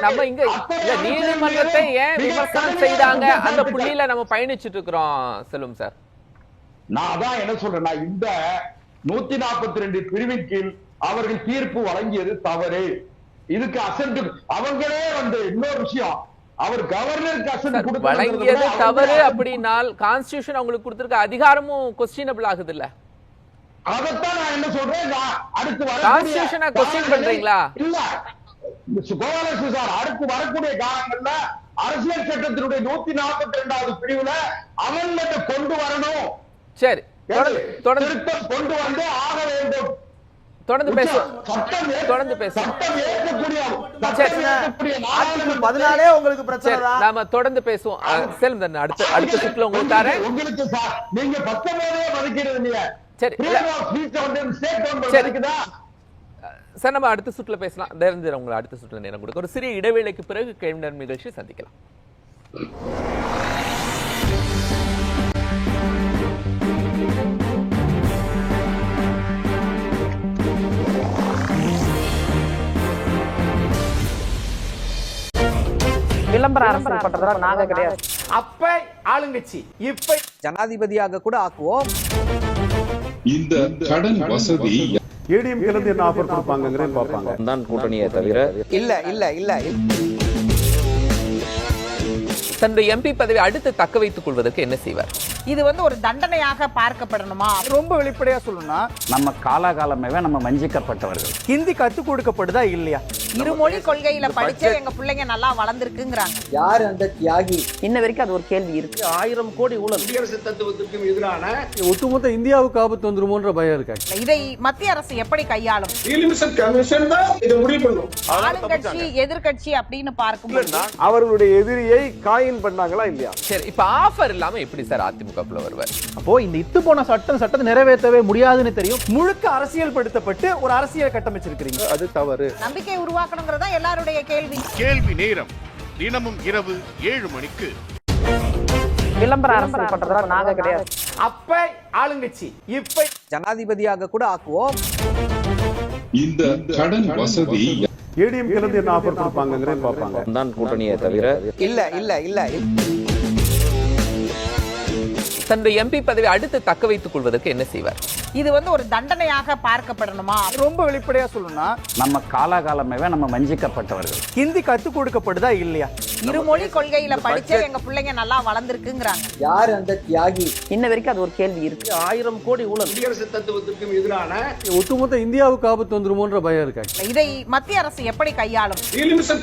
நம்ம இங்க நீதிமன்றத்தை ஏன் விமர்சனம் செய்தாங்க அந்த புள்ளியில நம்ம பயணிச்சுட்டு இருக்கிறோம் செல்வம் சார். நான் அதான் என்ன சொல்றேன்னா, இந்த 142 பிரிவின் கீழ் அவர்கள் தீர்ப்பு வழங்கியது தவறு. இதுக்கு அசென்ட் அவங்களே வந்து இன்னொரு விஷயம், அவர் கவர்னருக்கு அசென்ட் வழங்கியது தவறு அப்படினால் கான்ஸ்டிடியூஷன் அவங்களுக்கு கொடுத்திருக்க அதிகாரமும் கொஸ்டினபிள் ஆகுது இல்ல? அதத்தான் நான் என்ன சொல்றேன், அடுத்து கான்ஸ்டிடியூஷனை கொஸ்டின் பண்றீங்களா? இல்ல கோபாலகிருஷ்ணன் சார், அடுத்து வரக்கூடிய காலங்கள்ல அரசியல் சட்டத்தினுடைய 142வது பிரிவுல அமெண்ட்மெண்ட் கொண்டு வரணும். சரி, தொடர்ந்து கொண்டு வந்து ஆக வேண்டும். தொடர்ந்து பேசுவோம். உங்களுக்கு பிரச்சனை தான். நாம தொடர்ந்து பேசுவோம். செல்வம் அடுத்த சுற்றுல உங்களுக்கு தரேன். உங்களுக்கு சார், நீங்க 19 மதிக்கிறது இல்லையா? சரி சார், நம்ம அடுத்த சுற்றுல பேசலாம். தெரிஞ்சு உங்களை அடுத்த சுற்றுல நேரம் கொடுக்க ஒரு சிறிய இடைவேளைக்கு பிறகு கேள்வி நேரம் நிகழ்ச்சி சந்திக்கலாம். விளம்பர அரசியல் பண்றதுல நாங்க கிடையாது. அப்ப ஆளுங்கட்சி இப்ப ஜனாதிபதியாக கூட ஆக்குவோம். இந்த கடன் வசதி ஏடிஎம் கிளந்து என்ன ஆஃபர் கொடுப்பாங்கங்கறத பாப்பாங்க. தான் கூட்டணியை தவிர இல்ல தன்னுடைய எம்பி பதவி அடுத்து தக்க வைத்துக் கொள்வதற்கு என்ன செய்வார்? இது வந்து ஒரு தண்டனையாக பார்க்கப்படணுமா? ரொம்ப வெளிப்படையா சொல்லணும்னா நம்ம காலாகாலமே நம்ம வஞ்சிக்கப்பட்டவர்கள். ஹிந்தி கத்துக் கொடுக்கப்படுதா இல்லையா? இருமொழி கொள்கையில படிச்சே எங்க பிள்ளைங்க நல்லா வளர்ந்துருக்குங்கிறாங்க. யார் அந்த தியாகி? இன்ன வரைக்கும் அது ஒரு கேள்வி இருக்கு. 1000 கோடி ஊழல். குடியரசு தத்துவத்திற்கும் எதிரான ஒட்டுமொத்த இந்தியாவுக்கு ஆபத்து வந்துருமோன்ற பயம் இருக்கு. இதை மத்திய அரசு எப்படி கையாளும்? கமிஷன் தான் இதை முடிவு பண்ணும். ஆளுங்கட்சி எதிர்கட்சி அப்படின்னு பார்க்கும்போது அவர்களுடைய எதிரியை காயின் பண்ணாங்களா இல்லையா? சரி, இப்ப ஆஃபர் இல்லாம எப்படி சார் அதிமுகக்குள்ள வருவார்? அப்போ இந்த இத்து போன சட்டத்தை நிறைவேற்றவே முடியாதுன்னு தெரியும். முழுக்க அரசியல் படுத்தப்பட்டு ஒரு அரசியல் கட்டமைச்சிருக்கிறீங்க. அது தவறு. நம்பிக்கை உருவாக்கணுங்கிறதா எல்லாருடைய கேள்வி. கேள்வி நேரம் தினமும் இரவு 7 மணிக்கு. விளம்பர அரசியல் பண்றதுல நாங்க கிடையாது. அப்ப ஆளுங்கட்சி இப்ப ஜனாதிபதியாக கூட ஆக்குவோம். இந்த கடன் வசதி ஏடிஎம் கிளந்து என்ன ஆஃபர் கொடுப்பாங்கங்கறத பாப்பாங்க. தான் கூட்டணியை தவிர இல்ல தன்னுடைய எம்பி பதவி அடுத்து தக்க வைத்துக் கொள்வதற்கு என்ன செய்வார்? இது வந்து ஒரு தண்டனையாக பார்க்கப்படணுமா? ரொம்ப வெளிப்படையா சொல்லணும்னா நம்ம காலாகாலமே நம்ம வஞ்சிக்கப்பட்டவர்கள். ஹிந்தி கத்துக் கொடுக்கப்படுதா இல்லையா? இருமொழி கொள்கையில படிச்சே எங்க பிள்ளைங்க நல்லா வளர்ந்துருக்குங்கிறாங்க. யார் அந்த தியாகி? இன்ன வரைக்கும் அது ஒரு கேள்வி இருக்கு. 1000 கோடி ஊழல். குடியரசு தத்துவத்திற்கும் எதிரான ஒட்டுமொத்த இந்தியாவுக்கு ஆபத்து வந்துருமோன்ற பயம் இருக்கு. இதை மத்திய அரசு எப்படி கையாளும்?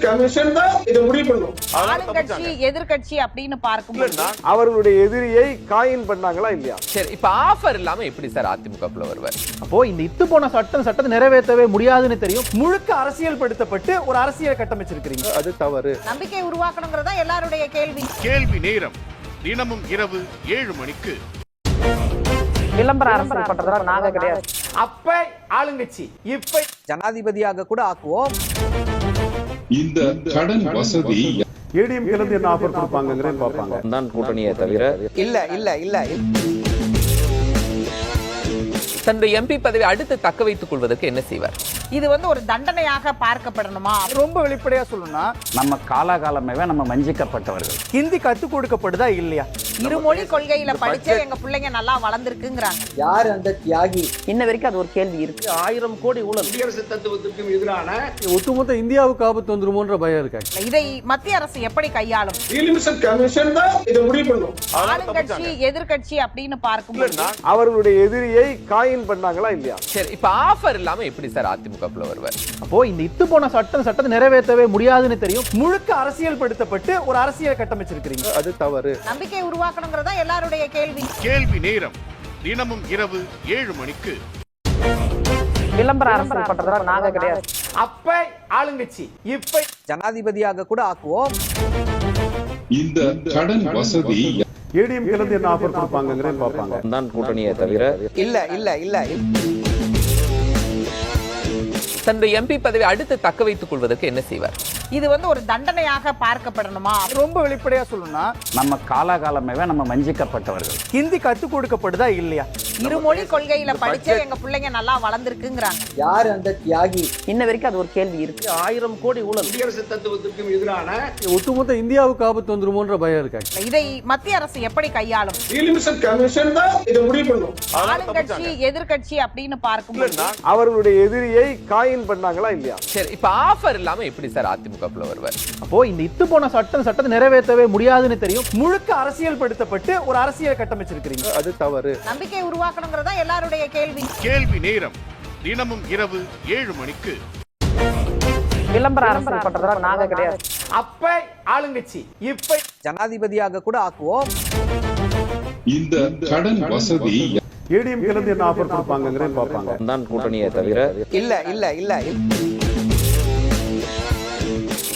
கமிஷன் தான் இதை முடிவு பண்ணும். ஆளுங்கட்சி எதிர்கட்சி அப்படின்னு பார்க்கும்போது அவர்களுடைய எதிரியை காயின் பண்ணாங்களா இல்லையா? சரி, இப்ப ஆஃபர் இல்லாம எப்படி சார் அதிமுகக்குள்ள வருவார்? அப்போ இந்த இத்து போன சட்டத்தை நிறைவேற்றவே முடியாதுன்னு தெரியும். முழுக்க அரசியல் படுத்தப்பட்டு ஒரு அரசியல் கட்டமைச்சிருக்கிறீங்க. அது தவறு. நம்பிக்கை உருவாக்கணுங்கிறதா எல்லாருடைய கேள்வி. கேள்வி நேரம் தினமும் இரவு 7 மணிக்கு. விளம்பர அரசியல் பண்றதுல நாங்க கிடையாது. அப்ப ஆளுங்கட்சி இப்ப ஜனாதிபதியாக கூட ஆக்குவோம். இந்த கடன் வசதி ஏடிஎம் கிளந்து என்ன ஆஃபர் கொடுப்பாங்கங்கறத பாப்பாங்க. தான் கூட்டணியை தவிர இல்ல தன்னுடைய எம்பி பதவி அடுத்து தக்க வைத்துக் கொள்வதற்கு என்ன செய்வார்? இது வந்து ஒரு தண்டனையாக பார்க்கப்படணுமா? ரொம்ப வெளிப்படையா சொல்லணும்னா நம்ம காலாகாலமே நம்ம வஞ்சிக்கப்பட்டவர்கள். ஹிந்தி கத்துக் கொடுக்கப்படுதா இல்லையா? இருமொழி கொள்கையில படிச்சே எங்க பிள்ளைங்க நல்லா வளர்ந்துருக்குங்கிறாங்க. யார் அந்த தியாகி? இன்ன வரைக்கும் அது ஒரு கேள்வி இருக்கு. 1000 கோடி ஊழல். குடியரசு தத்துவத்திற்கும் எதிரான ஒட்டுமொத்த இந்தியாவுக்கு ஆபத்து வந்துருமோன்ற பயம் இருக்கு. இதை மத்திய அரசு எப்படி கையாளும்? கமிஷன் தான் இதை முடிவு பண்ணும். ஆளுங்கட்சி எதிர்கட்சி அப்படின்னு பார்க்கும்போது அவர்களுடைய எதிரியை காயின் பண்ணாங்களா இல்லையா? சரி, இப்ப ஆஃபர் இல்லாம எப்படி சார் அதிமுகக்குள்ள வருவார்? அப்போ இந்த இத்து போன சட்டத்தை நிறைவேற்றவே முடியாதுன்னு தெரியும். முழுக்க அரசியல் படுத்தப்பட்டு ஒரு அரசியல் கட்டமைச்சிருக்கிறீங்க. அது தவறு. நம்பிக்கை உருவாக்கணுங்கிறதா எல்லாருடைய கேள்வி. கேள்வி நேரம் தினமும் இரவு 7 மணிக்கு. விளம்பர அரசியல் பண்றதுல நாங்க கிடையாது. அப்ப ஆளுங்கட்சி இப்ப ஜனாதிபதியாக கூட ஆக்குவோம். இந்த கடன் வசதி ஏடிஎம் கிளந்து என்ன ஆஃபர் கொடுப்பாங்கங்கறத பாப்பாங்க. தான் கூட்டணியை தவிர இல்ல தன்னுடைய எம்பி பதவி அடுத்து தக்க வைத்துக் கொள்வதற்கு என்ன செய்வார்? இது வந்து ஒரு தண்டனையாக பார்க்கப்படணுமா? ரொம்ப வெளிப்படையா சொல்லணும்னா நம்ம காலாகாலமே நம்ம வஞ்சிக்கப்பட்டவர்கள். ஹிந்தி கத்துக் கொடுக்கப்படுதா இல்லையா? இருமொழி கொள்கையில படிச்ச எங்க பிள்ளைங்க நல்லா வளர்ந்துருக்குங்கிறாங்க. யார் அந்த தியாகி? இன்ன வரைக்கும் அது ஒரு கேள்வி இருக்கு. 1000 கோடி ஊழல் குடியரசு தத்துவத்திற்கும் எதிரான ஒட்டுமொத்த இந்தியாவுக்கு ஆபத்து வந்துருமோன்ற பயம் இருக்காங்க. இதை மத்திய அரசு எப்படி கையாளும்? கமிஷன் தான் இதை முடிவு பண்ணும். ஆளுங்கட்சி எதிர்கட்சி அப்படின்னு பார்க்கும்போது அவர்களுடைய எதிரியை காயின் பண்ணாங்களா இல்லையா? சரி, இப்ப ஆஃபர் இல்லாம எப்படி சார் அதிமுகக்குள்ள வருவார்? அப்போ இந்த இத்து போன சட்டத்தை நிறைவேற்றவே முடியாதுன்னு தெரியும். முழுக்க அரசியல் படுத்தப்பட்டு ஒரு அரசியல் கட்டமைச்சிருக்கிறீங்க. அது தவறு. நம்பிக்கை உருவாக்கணுங்கிறதா எல்லாருடைய கேள்வி. கேள்வி நேரம் தினமும் இரவு 7 மணிக்கு. விளம்பர அரசியல் பண்றதா நாங்க கிடையாது. அப்ப ஆளுங்கட்சி இப்ப ஜனாதிபதியாக கூட ஆக்குவோம். இந்த கடன் வசதி ஏடிஎம் கிளந்து என்ன ஆஃபர் கொடுப்பாங்கிறேன் பார்ப்பாங்க. தான் கூட்டணியை தவிர இல்ல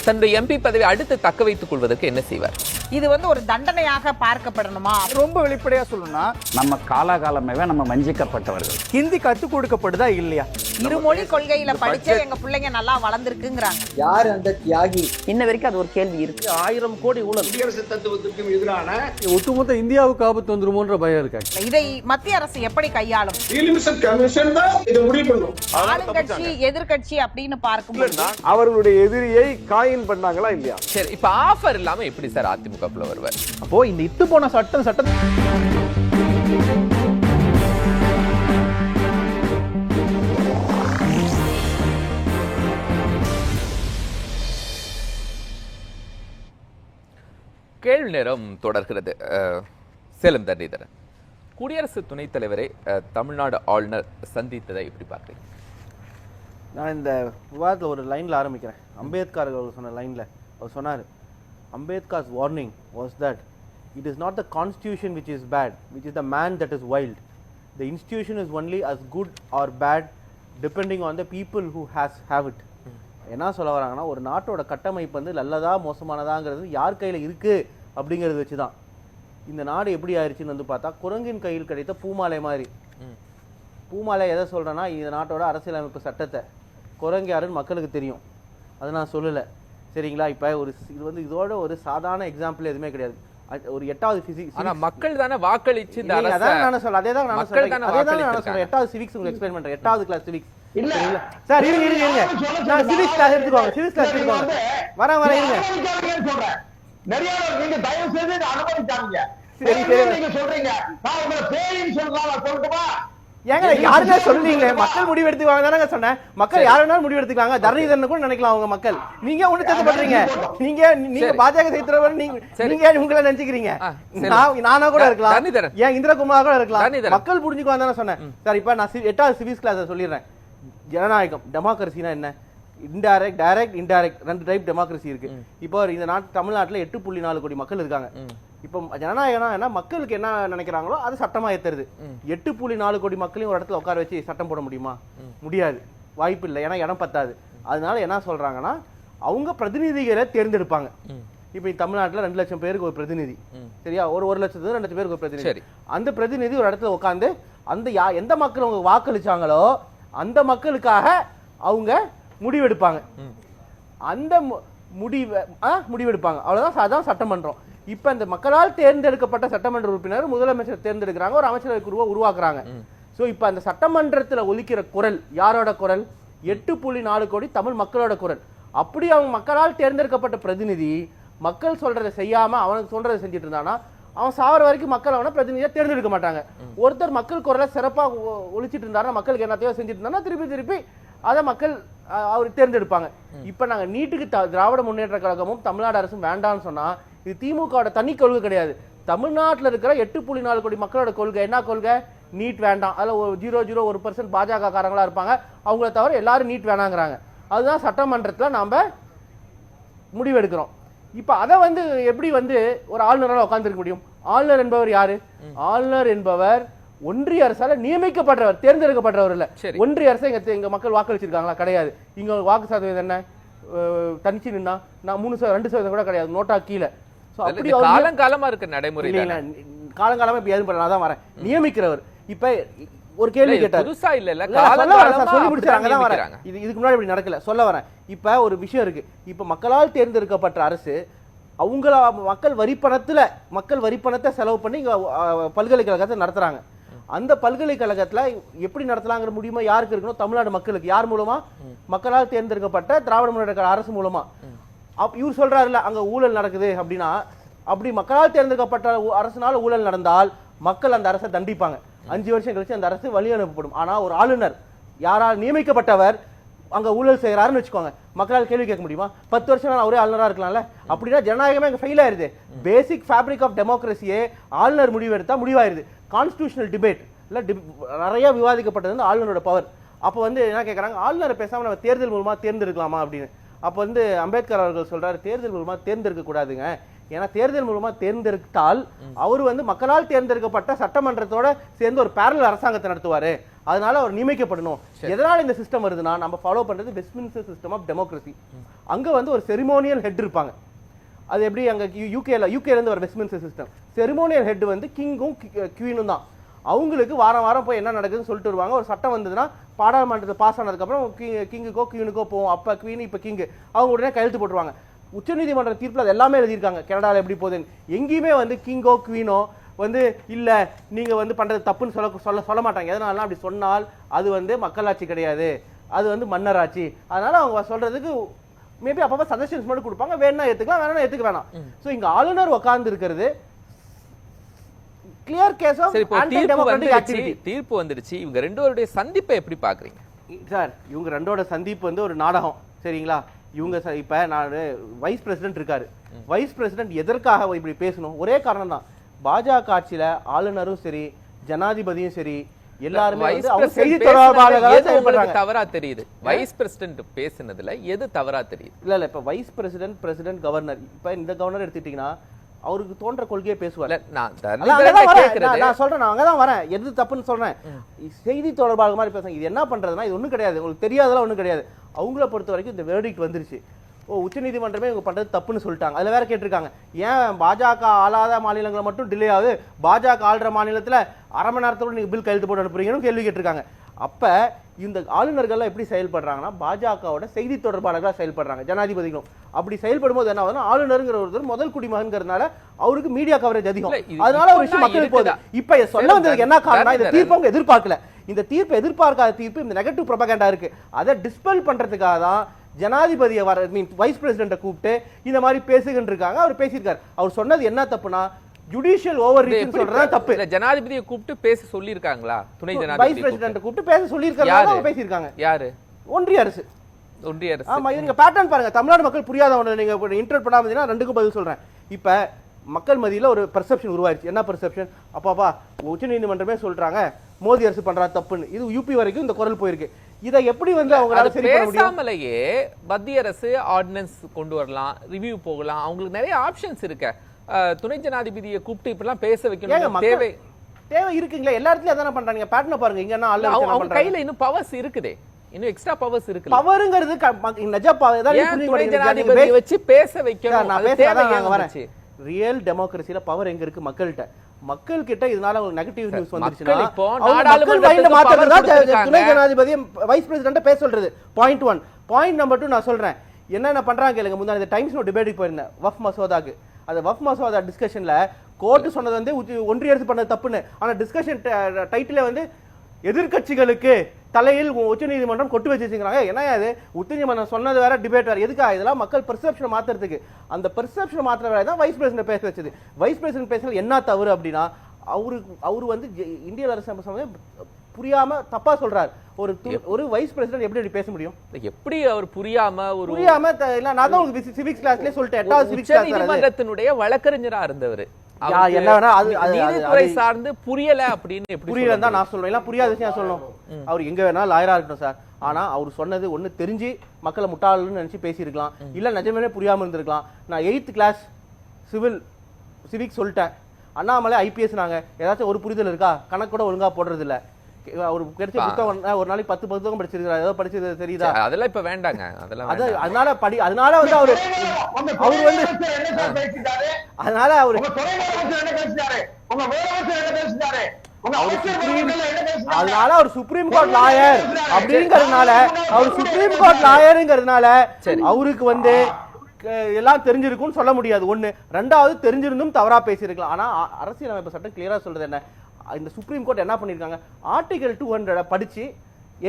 தன்னுடைய எம்பி பதவி அடுத்து தக்க வைத்துக் கொள்வதற்கு என்ன செய்வார்? இது ஒரு தண்டனையாக பார்க்கப்படணுமா? ரொம்ப வெளிப்படையா சொல்லணும்னா நம்ம காலாகாலமே நம்ம வஞ்சிக்கப்பட்டவர்கள். ஹிந்தி கத்து கொடுக்கப்படுதா இல்லையா? இருமொழி கொள்கையில படிச்ச எங்க பிள்ளைங்க நல்லா வளர்ந்துருக்குங்கிறாங்க. யார் அந்த தியாகி? இன்ன வரைக்கும் அது ஒரு கேள்வி இருக்கு. 1000 கோடி ஊழல் குடியரசு தத்துவத்திற்கும் எதிரான ஒட்டுமொத்த இந்தியாவுக்கு ஆபத்து வந்துருமோன்ற பயம் இருக்காங்க. இதை மத்திய அரசு எப்படி கையாளும்? கமிஷன் தான் இதை முடிவு பண்ணும். ஆளுங்கட்சி எதிர்கட்சி அப்படின்னு பார்க்கும்போது அவர்களுடைய எதிரியை காயின் பண்ணாங்களா இல்லையா? சரி, இப்ப ஆஃபர் இல்லாம எப்படி சார் அதிமுகக்குள்ள வருவார்? அப்போ இந்த இத்து போன சட்டம் கேள்வி நேரம் தொடர்கிறது. சேலம் தரணிதரன், குடியரசு துணைத் தலைவரை தமிழ்நாடு ஆளுநர் சந்தித்ததை எப்படி பார்க்குறீங்க? நான் இந்த விவாதத்தில் ஒரு லைனில் ஆரம்பிக்கிறேன். அம்பேத்கர் அவர் சொன்ன லைனில் அவர் சொன்னார், Ambedkar's warning was that it is not the constitution which is bad, which is the man that is wild. The institution is only as good or bad depending on the people who have it. என்ன சொல்ல வராங்கன்னா, ஒரு நாட்டோட கட்டமைப்பு நல்லதா மோசமானதாங்கிறது யார் கையில் இருக்குது அப்படிங்கிறது வச்சு தான். இந்த நாடு எப்படி ஆயிடுச்சுன்னு பார்த்தா குரங்கின் கையில் கிடைத்த பூமாலை மாதிரி. பூமாலை எதை சொல்கிறேன்னா, இந்த நாட்டோட அரசியலமைப்பு சட்டத்தை. குரங்கு யாருன்னு மக்களுக்கு தெரியும், அதை நான் சொல்லலை, சரிங்களா? இப்போ இது இதோட ஒரு சாதாரண எக்ஸாம்பிள் எதுவுமே கிடையாது. ஒரு 8வது பிசிக்ஸ், ஆனா மக்கள் தானே வாக்களிச்சு இந்த அரசை, அதான் நான் சொல்றேன், அதே தான் நான் சொல்றேன். 8வது சிவிக்ஸ் உங்களுக்கு எக்ஸ்பிளைன் பண்றேன். 8வது கிளாஸ் சிவிக்ஸ். சரிங்களா சார்? இருங்க நான் சிவிக்ஸ் கிளாஸ் எடுத்துக்கோங்க. சிவிக்ஸ் கிளாஸ் எடுத்துக்கோங்க. வரேன் இருங்க. சொல்றேன் நிறைய நீங்க தயவு செய்து இதை அனுமதிக்காதீங்க. சரி நீங்க சொல்றீங்க, நான் உங்களை பேயின்னு சொல்லட்டுமா? ஏங்க யாருமே சொல்லீங்களே, மக்கள் முடிவு எடுத்துக்குவாங்க தானே சொன்னேன். மக்கள் யாரு வேணாலும் முடிவு எடுத்துக்காங்க. தரணிதரன் கூட நினைக்கலாம் அவங்க மக்கள். நீங்க ஒண்ணு சேர்த்து பண்றீங்க. நீங்க பாஜக சேர்த்துறவர் நீங்க உங்களை நினைச்சுக்கிறீங்க. நானா கூட இருக்கலாம், ஏன் இந்திரகுமார் கூட இருக்கலாம். மக்கள் புரிஞ்சுக்குவாங்க தானே சொன்னேன். சார் இப்ப நான் 8வது சிவிக்ஸ் கிளாஸ் சொல்லிடுறேன். ஜனநாயகம், டெமோக்ரஸினா என்ன? Indirect, direct, indirect, 2 type democracy இருக்கு. இப்போ இந்த தமிழ்நாட்டில் 8.4 கோடி மக்கள் இருக்காங்க. இப்போ ஜனநாயகம் என்ன, மக்களுக்கு என்ன நினைக்கிறாங்களோ அது சட்டமா ஏத்துறது. 8.4 கோடி மக்களையும் ஒரு இடத்துல உட்கார வச்சு சட்டம் போட முடியுமா? முடியாது, வாய்ப்பு இல்லை. ஏன்னா இடம் பத்தாது. அதனால என்ன சொல்றாங்கன்னா, அவங்க பிரதிநிதிகளை தேர்ந்தெடுப்பாங்க. இப்போ தமிழ்நாட்டில் 2 லட்சம் பேருக்கு ஒரு பிரதிநிதி, சரியா? ஒரு 1 லட்சத்துக்கு 2 லட்சம் பேருக்கு ஒரு பிரதிநிதி. அந்த பிரதிநிதி ஒரு இடத்துல உட்காந்து எந்த மக்கள் அவங்க வாக்களிச்சாங்களோ அந்த மக்களுக்காக அவங்க முடிவெடுப்பாங்க. அந்த முடிவெடுப்பாங்க, அவ்வளவுதான். அதான் சட்டமன்றம். இப்ப இந்த மக்களால் தேர்ந்தெடுக்கப்பட்ட சட்டமன்ற உறுப்பினர் முதலமைச்சர் தேர்ந்தெடுக்கிறாங்க, ஒரு அமைச்சரவை குழுவை உருவாக்குறாங்க. சோ இப்ப அந்த சட்டமன்றத்துல ஒலிக்கிற குரல் யாரோட குரல்? 8.4 கோடி தமிழ் மக்களோட குரல். அப்படி அவங்க மக்களால் தேர்ந்தெடுக்கப்பட்ட பிரதிநிதி மக்கள் சொல்றதை செய்யாம அவனுக்கு சொல்றதை செஞ்சுட்டு இருந்தானா, அவன் சாவர வரைக்கும் மக்கள் அவனை பிரதிநிதியா தேர்ந்தெடுக்க மாட்டாங்க. ஒருத்தர் மக்கள் குரலை சிறப்பா ஒழிச்சிட்டு இருந்தாருன்னா, மக்களுக்கு என்னத்தையோ செஞ்சுட்டு இருந்தா திருப்பி அதை மக்கள் அவர் தேர்ந்தெடுப்பாங்க. இப்ப நாங்க நீட்டுக்கு திராவிட முன்னேற்ற கழகமும் தமிழ்நாடு அரசும் வேண்டாம்னு சொன்னா, இது திமுகவோட தனி கொள்கை கிடையாது. தமிழ்நாட்டில் இருக்கிற 8.4 கோடி மக்களோட கொள்கை. என்ன கொள்கை? நீட் வேண்டாம். அதில் 0.01% பாஜக காரங்களா இருப்பாங்க, அவங்கள தவிர எல்லாரும் நீட் வேணாங்கிறாங்க. அதுதான் சட்டமன்றத்தில் நாம முடிவெடுக்கிறோம். இப்ப அதை எப்படி ஒரு ஆளுநரால் உட்கார்ந்துருக்க முடியும்? ஆளுநர் என்பவர் யாரு? ஆளுநர் என்பவர் ஒன்றிய அரசால நியமிக்கப்படுறவர், தேர்ந்தெடுக்கப்பட்டவர் இல்ல. ஒன்றிய அரசு எங்க மக்கள் வாக்களிச்சிருக்காங்களா? கிடையாது. இங்க வாக்கு சதவீதம் என்ன? தனிச்சு நின்னா நான் 2% கூட கிடையாது, நோட்டா கீழே. காலங்காலமா இருக்க நடைமுறை, காலங்காலமா இப்ப எதுவும் பண்ண தான் வரேன். நியமிக்கிறவர். இப்ப ஒரு கேள்வி கேட்டார், புதுசா இல்ல சொல்லி முடிச்சாங்க. இதுக்கு முன்னாடி இப்படி நடக்கல, சொல்ல வரேன். இப்ப ஒரு விஷயம் இருக்கு. இப்ப மக்களால் தேர்ந்தெடுக்கப்பட்ட அரசு அவங்கள மக்கள் வரி பணத்தை செலவு பண்ணி இங்க பல்கலைக்கழகத்தை நடத்துறாங்க. அந்த பல்கலைக்கழகத்துல எப்படி நடத்தலாங்கிற முடியுமா யாருக்கு இருக்கணும்? தமிழ்நாடு மக்களுக்கு. யார் மூலமா? மக்களால் தேர்ந்தெடுக்கப்பட்ட திராவிட முன்னேற்ற கழக அரசு மூலமா. இவர் சொல்றாருல்ல அங்க ஊழல் நடக்குது அப்படின்னா, அப்படி மக்களால் தேர்ந்தெடுக்கப்பட்ட அரசுனால ஊழல் நடந்தால் மக்கள் அந்த அரசை தண்டிப்பாங்க. 5 வருஷம் கழிச்சு அந்த அரசு வழி அனுப்பப்படும். ஆனா ஒரு ஆளுநர் யாரால் நியமிக்கப்பட்டவர் அங்க ஊழல் செய்யறாருன்னு வச்சுக்கோங்க, மக்களால் கேள்வி கேட்க முடியுமா? 10 வருஷம் ஒரே ஆளுநரா இருக்கலாம்ல. அப்படின்னா ஜனநாயகமே அங்க ஃபெயில் ஆயிருது. பேசிக் ஃபேப்ரிக் ஆஃப் டெமோக்ரஸியே ஆளுநர் முடிவு எடுத்தா முடிவாயிருது. கான்ஸ்டிடியூஷனல் டிபேட் இல்ல நிறைய விவாதிக்கப்பட்டது வந்து ஆளுநரோட பவர். அப்போ வந்து என்ன கேட்கறாங்க, ஆளுநரை பேசாம நம்ம தேர்தல் மூலமா தேர்ந்தெடுக்கலாமா அப்படின்னு. அப்போ வந்து அம்பேத்கர் அவர்கள் சொல்றாரு, தேர்தல் மூலமா தேர்ந்தெடுக்க கூடாதுங்க. ஏன்னா தேர்தல் மூலமா தேர்ந்தெடுத்தால் அவர் வந்து மக்களால் தேர்ந்தெடுக்கப்பட்ட சட்டமன்றத்தோட சேர்ந்து ஒரு பேரலல் அரசாங்கத்தை நடத்துவாரு. அதனால அவர் நியமிக்கப்படணும். எதனால இந்த சிஸ்டம் வருதுன்னா, நம்ம ஃபாலோ பண்றது வெஸ்ட்மின்ஸ்டர் சிஸ்டம் ஆஃப் டெமோக்ரஸி. அங்க வந்து ஒரு செரிமோனியல் ஹெட் இருப்பாங்க. அது எப்படி அங்க யூகேல இருந்து ஒரு வெஸ்ட்மின்ஸ்டர் சிஸ்டம். செரிமோனியல் ஹெட் வந்து கிங்கும் குவீனும் தான். அவங்களுக்கு வாரம் வாரம் போய் என்ன நடக்குதுன்னு சொல்லிட்டு வருவாங்க. ஒரு சட்டம் வந்ததுன்னா பாராளுமன்றத்தை பாஸ் ஆனதுக்கு அப்புறம் கிங்குக்கோ குவீனுக்கோ போவோம். அப்ப குவீன் இப்ப கிங் அவங்க உடனே கையெழுத்து போட்டுருவாங்க. உச்சநீதிமன்ற தீர்ப்புல அது எல்லாமே எழுதியிருக்காங்க. கனடால எப்படி போகுதுன்னு எங்கேயுமே வந்து கிங்கோ குவீனோ வந்து இல்ல நீங்க வந்து பண்றது தப்புன்னு சொல்ல மாட்டாங்க. எதனால அப்படி சொன்னால் அது வந்து மக்களாட்சி கிடையாது, அது வந்து மன்னராட்சி. அதனால அவங்க சொல்றதுக்கு மேபி அப்பப்ப சஜஷன்ஸ் மட்டும் கொடுப்பாங்க. வேணா ஏத்துக்கலாம், வேணா ஏத்துக்க வேணாம். சோ இங்க ஆளுநர் உட்கார்ந்து இருக்கிறது clear case of anti democratic activity. தீர்ப்பு வந்துருச்சு. இவங்க ரெண்டு பேருடைய சந்திப்பை எப்படி பாக்குறீங்க சார்? இவங்க ரெண்டோட சந்திப்பு வந்து ஒரு நாடகம், சரிங்களா? இவங்க இப்ப நான் வைஸ் பிரசிடென்ட் இருக்காரு. வைஸ் பிரசிடென்ட் எதற்காக இப்படி பேசணும்? ஒரே காரணம் தான். பாஜக ஆட்சியில ஆளுநரும் சரி ஜனாதிபதியும் சரி எல்லாருமே செய்தி தொடர்பாளர்கள் தவறா தெரியுது. வைஸ் பிரசிடென்ட் பேசினதுல எது தவறா தெரியுது? இல்ல இப்ப வைஸ் பிரசிடென்ட், பிரசிடென்ட், கவர்னர், இப்ப இந்த கவர்னர் எடுத்துட்டீங்கன்னா அவருக்கு தோன்ற கொள்கையை பேசுவார். நான் சொல்றேன், நான் அங்கதான் வரேன். எது தப்புன்னு சொல்றேன். செய்தி தொடர்பாக மாதிரி பேசுறேன். இது என்ன பண்றதுன்னா இது ஒண்ணும் கிடையாது, உங்களுக்கு தெரியாதெல்லாம் ஒண்ணும் கிடையாது. அவங்கள பொறுத்த வரைக்கும் இந்த வெர்டிக்ட் வந்துருச்சு. உச்சநீதிமன்றமே இவங்க பண்றது தப்புன்னு சொல்லிட்டாங்க. அதுல வேற கேட்டிருக்காங்க, ஏன் பாஜக ஆளாத மாநிலங்களை மட்டும் டிலே ஆகுது, பாஜக ஆளுற மாநிலத்துல அரை மணி நேரத்தோட நீங்க பில் கையெழுத்து போட்டு அனுப்புறீங்கன்னு கேள்வி கேட்டிருக்காங்க. அப்ப இந்த ஆளுநர்கள் எப்படி செயல்படுறாங்கன்னா பாஜகவோட செய்தி தொடர்பாளர்களா செயல்படுறாங்க. ஜனாதிபதிகளும் அப்படி செயல்படும் போது என்ன ஆகுதுன்னா, ஆளுநருங்கிற ஒருத்தர் முதல் குடிமகன்கிறதுனால அவருக்கு மீடியா கவரேஜ் அதிகம். அதனால ஒரு விஷயம் மக்களுக்கு போகுது. இப்ப சொல்ல வந்ததுக்கு என்ன காரணம், இந்த தீர்ப்பு அவங்க எதிர்பார்க்கல. இந்த தீர்ப்பு எதிர்பார்க்காத தீர்ப்பு, இந்த நெகட்டிவ் ப்ரொபகண்டா இருக்கு. அதை டிஸ்பெல் பண்றதுக்காக தான் ஜனாதிபதியை வைஸ் பிரசிடென்ட்டை கூப்பிட்டு இந்த மாதிரி பேசுகிட்டு இருக்காங்க. அவர் பேசியிருக்காரு. அவர் சொன்னது என்ன தப்புனா, ஜுடிஷியல் ஓவர் ரீச்சிங் சொல்றது தப்பு. இல்ல ஜனாதிபதியை கூப்பிட்டு பேச சொல்லி இருக்காங்களா? துணை ஜனாதிபதி வைஸ் பிரசிடென்ட் கூப்பிட்டு பேச சொல்லி இருக்காங்க. அவங்க பேசியிருக்காங்க. யாரு? ஒன்றிய அரசு. ஒன்றிய அரசு. ஆமா, இவங்க பேட்டர்ன் பாருங்க. தமிழ்நாடு மக்கள் புரியாத ஒண்ணு நீங்க இன்டர்பிரட் பண்ணாம ரெண்டுக்கும் பதில் சொல்றேன். இப்ப மக்கள் மத்தியில ஒரு பெர்செப்ஷன் உருவாயிருச்சு. என்ன பெர்செப்ஷன்? அப்பாப்பா உச்சநீதிமன்றமே சொல்றாங்க மோடி அரசு பண்றா தப்புன்னு. இது யூபி வரைக்கும் இந்த குரல் போயிருக்கு. இதை எப்படி வந்து அவங்களால சரி பண்ண முடியும்? பேசாமலேயே மத்திய அரசு ஆர்டினன்ஸ் கொண்டு வரலாம், ரிவ்யூ போகலாம், அவங்களுக்கு நிறைய ஆப்ஷன்ஸ் இருக்கு. துணை ஜனாதிபதியை கூப்பிட்டு இப்பெல்லாம் பேச வைக்கணும் தேவை இருக்குங்களா? எல்லா இடத்துலயும் அதான பண்றாங்க. பேட்டர்ன் பாருங்க. இங்க என்ன அவங்க கையில இன்னும் பவர்ஸ் இருக்குதே, இன்னும் எக்ஸ்ட்ரா பவர்ஸ் இருக்கு. பவர்ங்கிறது ஜனாதிபதி வச்சு பேச வைக்கணும். நான் பேசுறேன் வரேன். ரியல் டெமோக்ரஸில பவர் எங்க இருக்கு? மக்கள்கிட்ட. மக்கள் கிட்ட இதனால ஒரு நெகட்டிவ் நியூஸ் வந்துருச்சுன்னா துணை ஜனாதிபதி வைஸ் பிரசிடென்ட் பேச சொல்றது. பாயிண்ட் 1. பாயிண்ட் நம்பர் 2 நான் சொல்றேன். என்னென்ன பண்றாங்க கேளுங்க. முன்னாடி இந்த டைம்ஸ் டிபேட்டுக்கு போயிருந்தேன் வஃப் மசோதாக்கு. அந்த வஃப் மசோதா டிஸ்கஷன்ல கோர்ட் சொன்னது வந்து ஒன்றிய அரசு பண்ணது தப்புன்னு. ஆனா டிஸ்கஷன் டைட்டிலே வந்து எதிர்கட்சிகளுக்கு தலையில் உச்சநீதிமன்றம் கொட்டு வச்சுங்கிறாங்க. என்ன அது? உச்சநீதிமன்றம் சொன்னது வேற, டிபேட் வேற. எதுக்கா? இதெல்லாம் மக்கள் பெர்செப்ஷன் மாத்துறதுக்கு. அந்த பெர்செப்ஷன் மாத்திர வேலை தான் வைஸ் பிரசிடென்ட் பேச வச்சது. வைஸ் பிரசிடென்ட் பேசுறது என்ன தவறு அப்படின்னா, அவரு வந்து இந்திய அரசு புரியாம தப்பா சொல்றாரு. ஒரு வைஸ் பிரசிடென்ட் எப்படி பேச முடியும்? எப்படி அவர் புரியாம இல்ல நான் தான் உங்களுக்கு சிவிக்ஸ் கிளாஸ்லயே சொல்லிட்டேன். 8வது சிவிக்ஸ் கிளாஸ் நீதிமன்றத்தினுடைய வழக்கறிஞரா இருந்தவர். சார்ந்து புரியல அப்படின்னு எப்படி புரியல தான் நான் சொல்றேன். எல்லாம் புரியாத விஷயம் சொல்லணும். அவர் எங்க வேணா லாயரா இருக்கட்டும் சார். ஆனா அவர் சொன்னது ஒண்ணு தெரிஞ்சு மக்களை முட்டாள்னு நினைச்சு பேசியிருக்கலாம். இல்ல நிஜமே புரியாம இருந்திருக்கலாம். நான் 8th கிளாஸ் சிவிக்ஸ் சொல்லிட்டேன். அண்ணாமலை ஐபிஎஸ் நாங்க ஏதாச்சும் ஒரு புரிதல் இருக்கா? கணக்கு கூட ஒழுங்கா போடுறது இல்ல. ஒரு கிடைச்ச புத்தகம் ஒரு நாளைக்கு 10 புத்தகம் படிச்சிருக்காரு. ஏதோ படிச்சது தெரியுதா? அதெல்லாம் இப்ப வேண்டாங்க. அதெல்லாம் அதனால வந்து அவர் வந்து அதனால அவரு அதனால அவர் சுப்ரீம் கோர்ட் லாயர் அப்படிங்கறதுனால அவருக்கு வந்து எல்லாம் தெரிஞ்சிருக்கும்னு சொல்ல முடியாது. ஒண்ணு. ரெண்டாவது தெரிஞ்சிருந்தும் தவறா பேசியிருக்கலாம். ஆனா அரசியலமைப்பு சட்டம் கிளியரா சொல்றது என்ன? இந்த சுப்ரீம் கோர்ட் என்ன பண்ணிருக்காங்க, ஆர்டிகல் 200 படிச்சு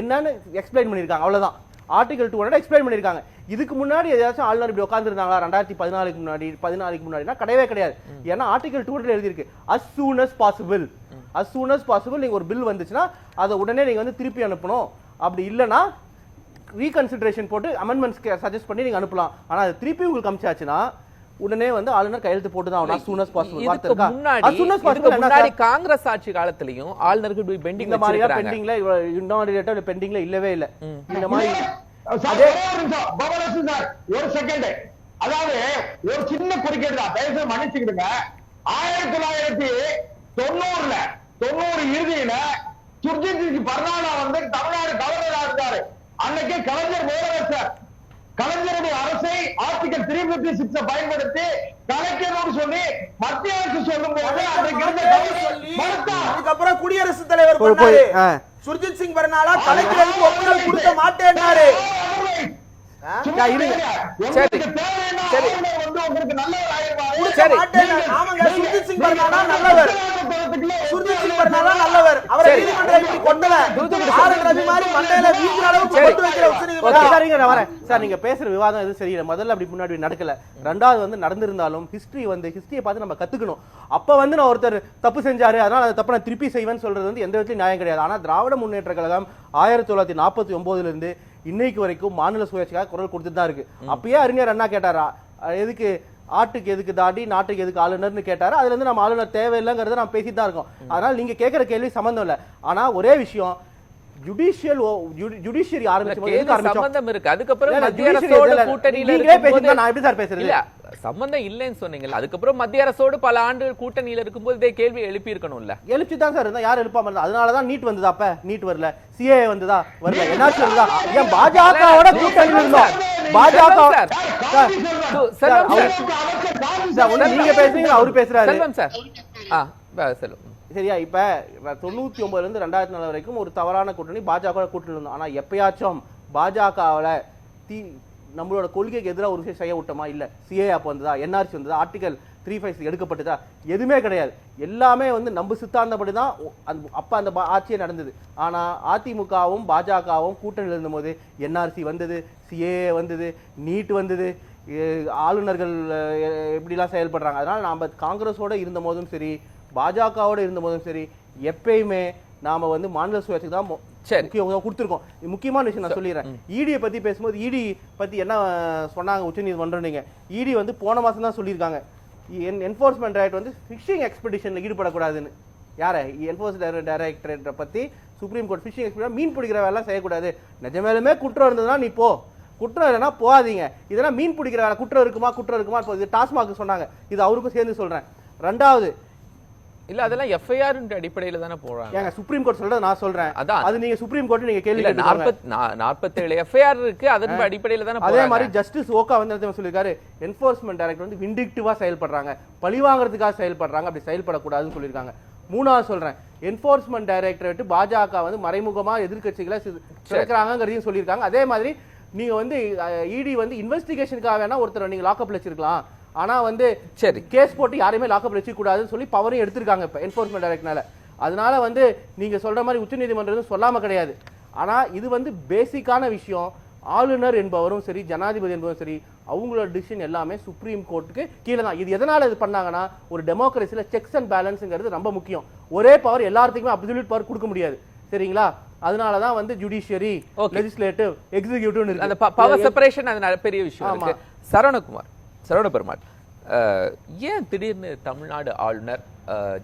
என்னன்னு எக்ஸ்பிளைன் பண்ணிருக்காங்க, அவ்வளவுதான். ஆர்டிகல் 200 எக்ஸ்பிளைன் பண்ணிருக்காங்க. இதுக்கு முன்னாடி ஏதாச்சும் ஆளுநர் இப்படி உட்கார்ந்துருந்தாங்களா 2014க்கு முன்னாடி 14க்கு முன்னாடினா கிடையவே கிடையாது. ஏன்னா ஆர்டிகல் 200 எழுதியிருக்கு as soon as possible. as soon as possible நீங்க ஒரு பில் வந்துச்சுன்னா அதை உடனே நீங்க வந்து திருப்பி அனுப்பணும். அப்படி இல்லைன்னா ரீகன்சிடரேஷன் போட்டு அமெண்ட்மெண்ட்ஸ் சஜஸ்ட் பண்ணி நீங்க அனுப்பலாம். ஆனா அது திருப்பி உங்களுக்கு அமிச்சாச்சுன்னா உடனே வந்து ஆளுநர் கையெழுத்து போட்டு தான் as soon as possible வார்த்தை இருக்கா. as soon as possible முன்னாடி காங்கிரஸ் ஆட்சி காலத்திலயும் ஆளுநருக்கு பெண்டிங் இந்த மாதிரி பெண்டிங்ல இன்னொரு பெண்டிங்ல இல்லவே இல்ல. இந்த மாதிரி ஒரு செகண்ட், அதாவது ஒரு சின்ன குறுக்கீடு தான், தயவுசெய்து மன்னிச்சுக்கிடுங்க. 1990 இறுதியில சுர்ஜித் சிங் பர்னாலா வந்து தமிழ்நாடு கவர்னரா இருந்தாரு. அன்னைக்கு கலைஞர் முதலமைச்சர், கலைஞருடைய அரசை ஆர்டிகல் 356 பயன்படுத்தி கலைஞரோடு சொல்லி மத்திய அரசு சொல்லும் போது அதுக்கப்புறம் குடியரசுத் தலைவர் சுர்ஜித் சிங் பர்னாலா கலைஞருக்கு ஒப்புதல் கொடுக்க மாட்டேன்னாரு. சுர்ஜித் சிங் பர்னாலா நல்லவர், சுர்ஜித் சிங் பர்னாலா நல்லவர். அவரை நீதிமன்றம் இப்படி கொண்டல ரவி மாதிரி மண்டையில வீசுற அளவுக்கு கொண்டு வைக்கிற உச்சநீதிமன்றம். சார் நீங்க பேசுற விவாதம் எதுவும் சரியில்லை. முதல்ல அப்படி முன்னாடி நடக்கல. ரெண்டாவது வந்து நடந்திருந்தாலும் ஹிஸ்டரியை பார்த்து நம்ம கத்துக்கணும். அப்ப வந்து நான் ஒருத்தர் தப்பு செஞ்சாரு அதனால அந்த தப்பு நான் திருப்பி செய்வேன்னு சொல்றது வந்து எந்த விதத்திலும் நியாயம் கிடையாது. ஆனா திராவிட முன்னேற்ற கழகம் 1949 இருந்து இன்னைக்கு வரைக்கும் மாநில சுயாட்சிக்காக குரல் கொடுத்துட்டு தான் இருக்கு. அப்பயே அறிஞர் அண்ணா கேட்டாரா, எதுக்கு ஆட்டுக்கு எதுக்கு தாடி நாட்டுக்கு எதுக்கு ஆளுநர்னு கேட்டாரு. அதுல இருந்து நம்ம ஆளுநர் தேவையில்லைங்கிறத நம்ம பேசிட்டு தான் இருக்கோம். அதனால நீங்க கேட்கிற கேள்வி சம்பந்தம் இல்ல. ஆனா ஒரே விஷயம், ஜுடிஷியரி சம்பந்தம் இருக்கு. அதுக்கப்புறம் மத்திய அரசோட கூட்டணியில இருக்கும்போது நான் எப்படி சார் பேசுறது? இல்ல சம்பந்தம் இல்லைன்னு சொன்னீங்கல்ல, அதுக்கப்புறம் மத்திய அரசோடு பல ஆண்டுகள் கூட்டணியில இருக்கும்போது இதே கேள்வி எழுப்பி இருக்கணும்ல. எழுப்பி தான் சார் இருந்தா, யாரும் எழுப்பாம இருந்தா. அதனாலதான் நீட் வந்ததா, அப்ப நீட் வரல, சிஏ வந்ததா வரல, என்னாச்சு வருதா? ஏன் பாஜகவோட கூட்டணியில் இருந்தோம், பாஜக நீங்க பேசுறீங்க அவரு பேசுறாரு. செல்வம் சார் செல்வம் சரியா? இப்ப 99 இருந்து 2004 வரைக்கும் ஒரு தவறான கூட்டணி பாஜக கூட்டணி இருந்தோம். ஆனா எப்பயாச்சும் பாஜகவுல நம்மளோட கொள்கைக்கு எதிராக ஒரு விஷயம் செய்ய விட்டோமா? இல்ல. சிஏ அப்ப வந்ததா, என்ஆர்சி வந்ததா, ஆர்டிகல் 356 எடுக்கப்பட்டதா? எதுவுமே கிடையாது. எல்லாமே வந்து நம்ம சித்தாந்தப்படிதான் அப்ப அந்த ஆட்சியே நடந்தது. ஆனா அதிமுகவும் பாஜகவும் கூட்டணியில் இருந்தபோது என்ஆர்சி வந்தது, சிஏ வந்தது, நீட் வந்தது, ஆளுநர்கள் எப்படிலாம் செயல்படுறாங்க. அதனால நாம காங்கிரஸோட இருந்த போதும் சரி பாஜகவோட இருந்த போதும் சரி எப்பயுமே நாம வந்து மாநில சுயாட்சிக்கு தான் முக்கியம் கொடுத்துருக்கோம். முக்கியமான விஷயம் நான் சொல்லிடுறேன். இடியை பத்தி பேசும்போது இடி பத்தி என்ன சொன்னாங்க உச்சநீதிமன்றம்? நீங்க இடி வந்து போன மாசம் தான் சொல்லியிருக்காங்க என்ஃபோர்ஸ்மெண்ட் டைரக்டர் வந்து ஃபிஷிங் எக்ஸ்பெடிஷன்ல ஈடுபடக்கூடாதுன்னு. யாரை? என்ஃபோர்ஸ்மெண்ட் டைரக்டரேட் பத்தி சுப்ரீம் கோர்ட் ஃபிஷிங் எக்ஸ்பெடிஷன் மீன் பிடிக்கிற வேலை செய்யக்கூடாது. நிஜமேலுமே குற்றம் இருந்ததுன்னா நீ போ, குற்றம் இல்லைன்னா போகாதீங்க. இதெல்லாம் மீன் பிடிக்கிற வேலை குற்றம் இருக்குமா? இது டாஸ்மாக் சொன்னாங்க, இது அவருக்கும் சேர்ந்து சொல்றேன். ரெண்டாவது இல்ல அதெல்லாம் எஃப்ஐஆர் அடிப்படையில தானே போறாங்க. ஏங்க சுப்ரீம் கோர்ட் சொல்றது நான் சொல்றேன், அது நீங்க சுப்ரீம் கோர்ட் நீங்க கேள்வி 47 எஃப்ஐஆர் இருக்கு, அதன் அடிப்படையில தானே. அதே மாதிரி ஜஸ்டிஸ் ஓகா வந்து சொல்லிருக்காரு, என்ஃபோர்ஸ்மெண்ட் டைரக்டர் வந்து விண்டிக்டிவா செயல்படுறாங்க, பழி வாங்குறதுக்காக செயல்படுறாங்க, அப்படி செயல்படக்கூடாதுன்னு சொல்லியிருக்காங்க. மூணாவது சொல்றேன், என்ஃபோர்ஸ்மெண்ட் டைரக்டரேட் பாஜக வந்து மறைமுகமா எதிர்கட்சிகளை சிறக்கிறாங்கிறதையும் சொல்லியிருக்காங்க. அதே மாதிரி நீங்க வந்து இடி வந்து இன்வெஸ்டிகேஷனுக்காக வேணா ஒருத்தர் நீங்க லாக்அப்ல வச்சிருக்கலாம், ஆனா வந்து சரி கேஸ் போட்டு யாரையுமே லாக்அப் வச்சுக்க கூடாதுன்னு சொல்லி பவரையும் எடுத்திருக்காங்க இப்ப என்ஃபோர்ஸ்மெண்ட் டைரக்டர்னால. அதனால வந்து நீங்க சொல்ற மாதிரி உச்சநீதிமன்றம் சொல்லாம கிடையாது. ஆனா இது வந்து பேசிக்கான விஷயம். ஆளுநர் என்பவரும் சரி ஜனாதிபதி என்பவரும் சரி அவங்களோட டிசிஷன் எல்லாமே சுப்ரீம் கோர்ட்டுக்கு கீழே தான். இது எதனால இது பண்ணாங்கன்னா, ஒரு டெமோக்ரஸில செக்ஸ் அண்ட் பேலன்ஸ்ங்கிறது ரொம்ப முக்கியம். ஒரே பவர் எல்லாத்துக்குமே அப்சல்யூட் பவர் கொடுக்க முடியாது, சரிங்களா? அதனாலதான் வந்து ஜுடிஷியரி, லெஜிஸ்லேட்டிவ், எக்ஸிகியூட்டிவ் இருக்கு. அந்த பவர் செப்பரேஷன் அது பெரிய விஷயம் இருக்கு. சரவண பெருமாள், ஏன் திடீர்னு தமிழ்நாடு ஆளுநர்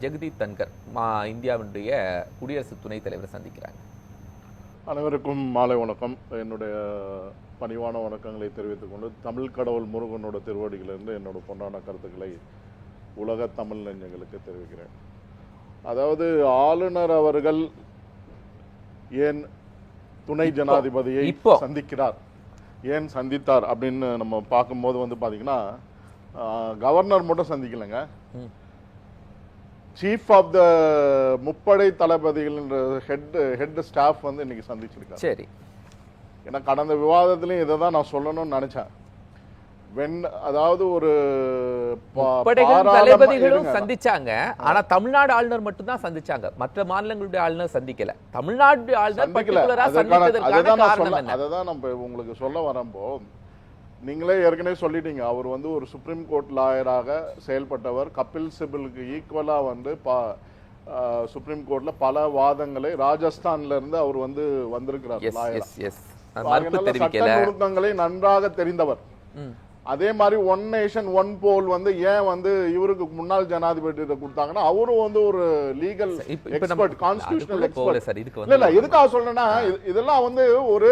ஜெகதீப் தன்கர் இந்தியாவுடைய குடியரசு துணைத் தலைவரை சந்திக்கிறாங்க? அனைவருக்கும் மாலை வணக்கம். என்னுடைய பணிவான வணக்கங்களை தெரிவித்துக் கொண்டு தமிழ் கடவுள் முருகனோட திருவடிகளிலிருந்து என்னோட பொன்னான கருத்துக்களை உலக தமிழ் நெஞ்சங்களுக்கு தெரிவிக்கிறேன். அதாவது ஆளுநர் அவர்கள் ஏன் துணை ஜனாதிபதியை சந்திக்கிறார், ஏன் சந்தித்தார் அப்படின்னு நம்ம பார்க்கும்போது வந்து பாத்தீங்கன்னா, கவர்னர் மட்டும் சந்திக்கலைங்க, சீஃப் ஆஃப் த முப்படை தளபதிகள் ஹெட் ஸ்டாஃப் வந்து இன்னைக்கு சந்திச்சிருக்காரு. சரி, ஏன்னா கடந்த விவாதத்திலையும் இதை தான் நான் சொல்லணும்னு நினைச்சேன். அதாவது ஒரு தளபதிகளும் சந்திச்சாங்க. ஆனா தமிழ்நாடு ஆளுநர் மட்டும் தான் சந்திச்சாங்க, மற்ற மாநிலங்களுடைய ஆளுநர் சந்திக்கல. தமிழ்நாடு ஆளுநர் பர்టిక్యులரா சந்தித்ததற்கான காரணம் என்ன? அததான் நம்ம உங்களுக்கு சொல்ல வரப்போ, நீங்களே ஏற்கனவே சொல்லிட்டீங்க, அவர் வந்து ஒரு சுப்ரீம் கோர்ட் லாயராக செயல்பட்டவர். கபில் சிபலுக்கு ஈக்குவலா வந்து சுப்ரீம் கோர்ட்ல பல வாதங்களை ராஜஸ்தான்ல இருந்து அவர் வந்து வந்திருக்கிறார் லாயரா. சட்ட நுணுக்கங்களை நன்றாக தெரிந்தவர். அதே மாதிரி ஒன் நேஷன் ஒன் போல் வந்து ஏன் வந்து இவருக்கு முன்னாள் ஜனாதிபதி கொடுத்தாங்கன்னா, அவரும் வந்து ஒரு லீகல் எக்ஸ்பர்ட், கான்ஸ்டிடியூஷனல் எக்ஸ்பர்ட். இல்ல எதுக்காக சொல்றேன்னா, இதெல்லாம் வந்து ஒரு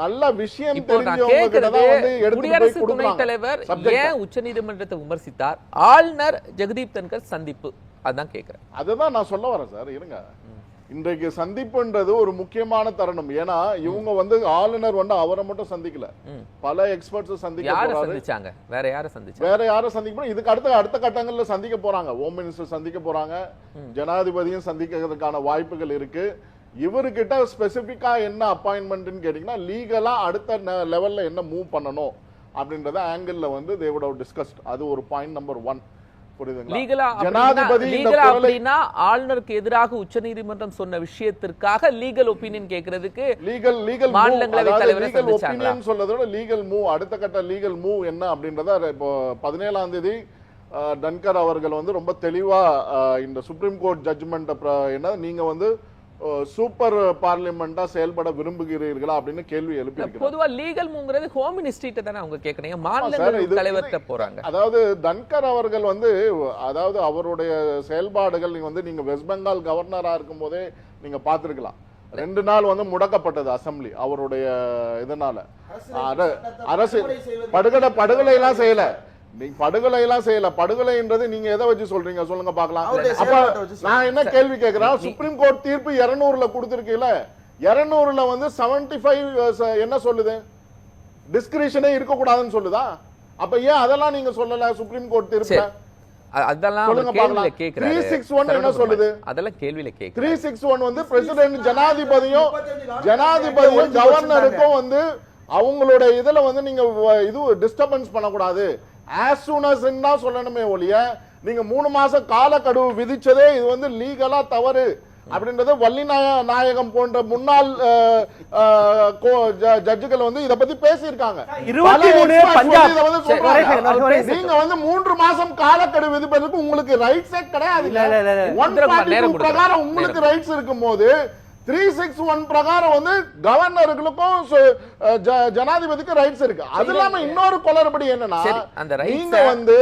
நல்ல விஷயம் தெரிஞ்சவங்க கிட்ட தான் வந்து குடியரசு துணைத் தலைவர் ஏன் உச்சநீதிமன்றத்தை விமர்சித்தார், ஆளுநர் ஜெகதீப் தன்கர் சந்திப்பு, அதான் கேக்குறேன். அதுதான் நான் சொல்ல வரேன் சார். இருங்க, இன்றைக்கு சந்திப்புன்றது ஒரு முக்கியமான தருணம். ஏன்னா இவங்க வந்து ஆளுநர் வந்து அவரை மட்டும் சந்திக்கல, பல எக்ஸ்பர்ட்ஸ் சந்திக்க போறாங்க. வேற யாரை சந்திக்க போறாங்க? இதுக்கு அடுத்த கட்டங்கள்ல சந்திக்க போறாங்க. ஹோம் மினிஸ்டர் சந்திக்க போறாங்க, ஜனாதிபதியும் சந்திக்கிறதுக்கான வாய்ப்புகள் இருக்கு. இவர்கிட்ட ஸ்பெசிபிக்கா என்ன அப்பாயின்மெண்ட்னு கேட்டீங்கன்னா, லீகலா அடுத்த லெவல்ல என்ன மூவ் பண்ணணும் அப்படின்றத ஆங்கிள் வந்து they would have discussed. அது ஒரு பாயிண்ட் நம்பர் 1. ஆளுநருக்கு எதிராக உச்சநீதிமன்றம் சொன்ன விஷயத்திற்காக லீகல் ஒப்பீனியன் கேட்கிறதுக்கு மாநிலங்களவை தலைவர் ஒப்பீனியன் சொல்றதோட லீகல் மூவ், அடுத்த கட்ட லீகல் மூவ் என்ன அப்படின்றத இப்போ 17ஆம் தேதி தன்கர் அவர்கள் வந்து ரொம்ப தெளிவா இந்த சுப்ரீம் கோர்ட் ஜட்ஜ்மெண்ட் என்ன நீங்க வந்து சூப்பர் பார்லிமெண்டா செயல்பட விரும்புகிறீர்களா அப்படின்னு கேள்வி எழுப்பி. பொதுவா லீகல் மூவ்ங்கிறது ஹோம் மினிஸ்ட்ரிட்ட தானே அவங்க கேக்குறீங்க, மாநிலங்களவை தலைவர்கிட்ட போறாங்க. அதாவது தன்கர் அவர்கள் வந்து அதாவது அவருடைய செயல்பாடுகள் நீங்க வெஸ்ட் பெங்கால் கவர்னரா இருக்கும் போதே நீங்க பாத்துருக்கலாம். 2 நாள் வந்து முடக்கப்பட்டது அசம்பிளி அவருடைய இதனால. அரசு படுகொலை எல்லாம் செய்யல, நீங்க படுகொலை எல்லாம் செய்யல. படுகொலைன்றது நீங்க எதை வச்சு சொல்றீங்க சொல்லுங்க பாக்கலாம். அப்ப நான் என்ன கேள்வி கேட்கிறேன், சுப்ரீம் கோர்ட் தீர்ப்பு 200ல கொடுத்திருக்கீல, 200ல வந்து 75 என்ன சொல்லுது, டிஸ்கிரிஷனே இருக்க கூடாதுன்னு சொல்லுதா? அப்ப ஏன் அதெல்லாம் நீங்க சொல்லல சுப்ரீம் கோர்ட் தீர்ப்பு? அதெல்லாம் கேள்வியில கேக்குறாரு. 361 என்ன சொல்லுது? அதெல்லாம் கேள்வியில கேக்குறாரு. 361 வந்து பிரசிடென்ட் ஜனாதிபதியும் கவர்னருக்கும் வந்து அவங்களோட இதுல வந்து நீங்க இது டிஸ்டர்பன்ஸ் பண்ணக்கூடாது, as soon as தான் சொல்லணுமே ஒழிய நீங்க 3 மாசம் காலக்கெடு விதிச்சதே இது வந்து லீகலா தவறு அப்படின்றது வள்ளி நாயகம் போன்ற முன்னாள் ஜட்ஜுகள் வந்து இத பத்தி பேசியிருக்காங்க. நீங்க வந்து 3 மாசம் காலக்கெடு விதிப்பதற்கு உங்களுக்கு ரைட்ஸே கிடையாது. 142 பிரகாரம் உங்களுக்கு ரைட்ஸ் இருக்கும் போது 361 பிரகாரம் வந்து கவர்னர்களுக்கும் ஜனாதிபதிக்கு ரைட்ஸ் இருக்கு. அது இல்லாம இன்னொரு குளறுபடி என்னன்னா, நீங்க வந்து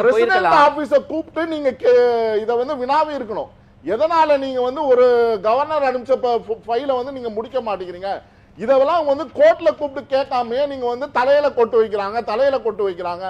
பிரசிடென்ட் ஆபீஸ கூப்பிட்டு நீங்க இத வந்து வினாவி இருக்கணும். எதனால நீங்க வந்து ஒரு கவர்னர் அனுப்பிச்ச ஃபைல வந்து நீங்க முடிக்க மாட்டேங்கிறீங்க? இதெல்லாம் வந்து கோர்ட்ல கூப்பிட்டு கேட்காமயே நீங்க வந்து தலையில கொட்டு வைக்கிறாங்க.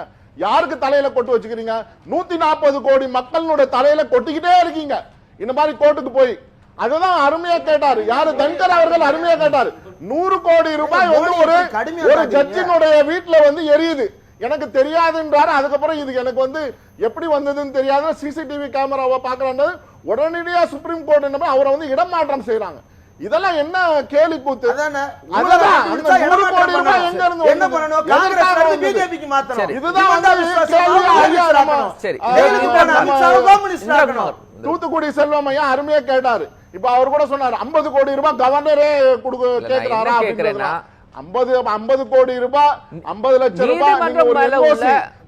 யாருக்கு தலையில கொட்டு வச்சுக்கிறீங்க? 140 கோடி மக்களுடைய தலையில கொட்டிக்கிட்டே இருக்கீங்க இந்த மாதிரி கோர்ட்டுக்கு போய். அதுதான் அருமையா கேட்டாரு யாரு, தன்கர் அவர்கள் அருமையா கேட்டாரு. 100 கோடி ரூபாய் வந்து ஒரு ஜட்ஜினுடைய வீட்டுல வந்து எரியுது, எனக்கு தெரியாதுன்றாரு. அதுக்கப்புறம் இது எனக்கு வந்து எப்படி வந்ததுன்னு தெரியாது, சிசிடிவி கேமராவை பாக்குறாங்க. உடனடியா சுப்ரீம் கோர்ட் என்ன அவரை வந்து இடமாற்றம் செய்யறாங்க. இதெல்லாம் என்ன கேலி கூத்து? தூத்துக்குடி செல்வம் ஐயா அருமையா கேட்டாரு. இப்ப அவர் கூட சொன்னாரு 50 கோடி ரூபாய் கவர்னரே கேட்கிறாரா? 50 கோடி ரூபாய் 50 லட்சம் ரூபாய்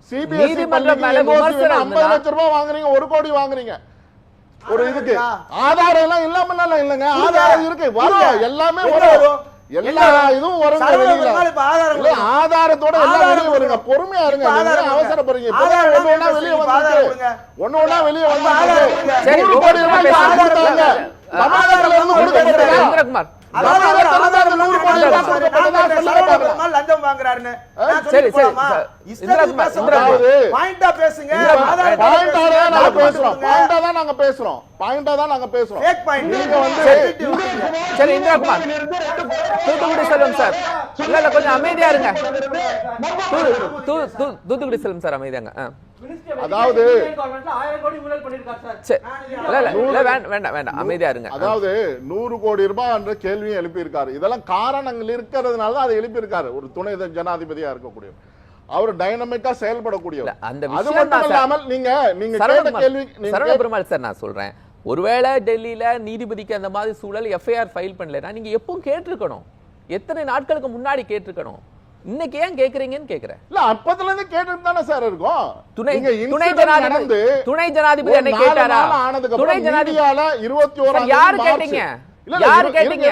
சிபிஎஸ்இ 50 லட்சம் ரூபாய் வாங்குறீங்க, 1 கோடி வாங்குறீங்க. ஒரு இதுக்கு ஆதாரம் எல்லாம் இல்லாம இல்லங்க, ஆதாரம் இருக்கு, வரும் எல்லாமே வரும், எல்லா இதுவும் வரும். ஆதாரத்தோட எல்லாம் வெளியே வருங்க, பொறுமையா இருங்க, அவசரப்படுறீங்க. ஒண்ணு ஒண்ணா வெளியே வந்து 100 கோடி ரூபாய் கொடுத்தாங்க தமிழகத்துல இருந்து கொடுக்கப்பட்டது. லஞ்சம் வாங்குறாருன்னு தூத்துக்குடி செல்வம் சார், இல்ல கொஞ்சம் அமைதியா இருங்க. தூத்துக்குடி செல்வம் சார் அமைதியாங்க. அதாவது வேண்டாம் அமைதியா இருங்க. அதாவது 100 கோடி ரூபாய் என்ற கேள்வியை எழுப்பி இருக்காரு. இதெல்லாம் காரணங்கள் இருக்கிறதுனால அதை எழுப்பி இருக்காரு ஒரு துணை ஜனாதிபதியா இருக்கக்கூடிய. அவர் டைனமிக்கா செயல்படக்கூடியவர். அந்த அது விஷயம் மட்டும் இல்லாமல் நீங்க கேட்ட கேள்வி சரவண பெருமாள் சார், நான் சொல்றேன், ஒருவேளை டெல்லியில நீதிபதிக்கு அந்த மாதிரி சூழல் எஃப்ஐஆர் ஃபைல் பண்ணலன்னா நீங்க எப்பவும் கேட்டிருக்கணும், எத்தனை நாட்களுக்கு முன்னாடி கேட்டிருக்கணும். இன்னைக்கு ஏன் கேக்குறீங்கன்னு கேக்குறேன். இல்ல அப்பத்துல இருந்து கேட்டுட்டு தானே சார் இருக்கும். துணை ஜனாதிபதி என்ன கேட்டாரா? துணை ஜனாதிபதியால 21 யார் கேட்டீங்க? யார் கேட்டீங்க?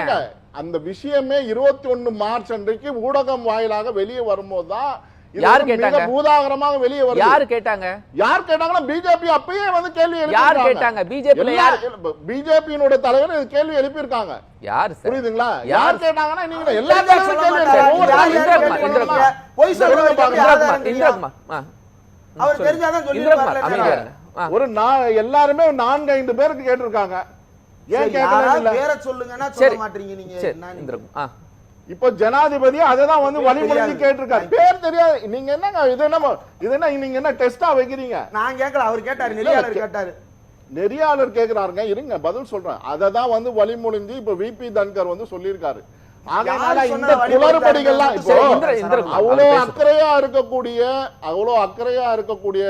அந்த விஷயமே 21 மார்ச் அன்றைக்கு ஊடகம் வாயிலாக வெளியே வரும்போது தான் யார் கேட்டாங்க? பூதாகரமாக வெளியே வருது. யார் கேட்டாங்க? யார் கேட்டாங்கன்னா பிஜேபி அப்பயே வந்து கேள்வி எழுப்பி யார் கேட்டாங்க? பிஜேபில யார்? பிஜேபியினுடைய தலைவர் கேள்வி எழுப்பி இருக்காங்க. யார் சார்? புரியுதுங்களா? யார் கேட்டாங்கன்னா நீங்க எல்லா தலைவரும் கேள்வி இந்திரகுமார் அவர் தெரிஞ்சாதான் சொல்லிருக்காரு. ஒரு எல்லாருமே 4-5 பேருக்கு கேட்டிருக்காங்க. ஏன் கேட்கல? வேற சொல்லுங்கன்னா சொல்ல மாட்டீங்க நீங்க. இப்போ ஜனாதிபதி அததான் வந்து வழிமுறைக்கு கேட்டிருக்காரு. பேர் தெரியாது. நீங்க என்னங்க இது என்ன நீங்க என்ன டெஸ்டா வைக்கிறீங்க? நான் கேட்கல, அவர் கேட்டாரு, நெறியாளர் கேட்டாரு. நெறியாளர் கேக்குறாருங்க, இருங்க பதில் சொல்றேன். அததான் வந்து வழிமொழிஞ்சு இப்ப விபி தன்கர் வந்து சொல்லியிருக்காரு. அதனால இந்த குளறுபடிகள்லாம் இப்போ அவ்வளோ அக்கறையா இருக்கக்கூடிய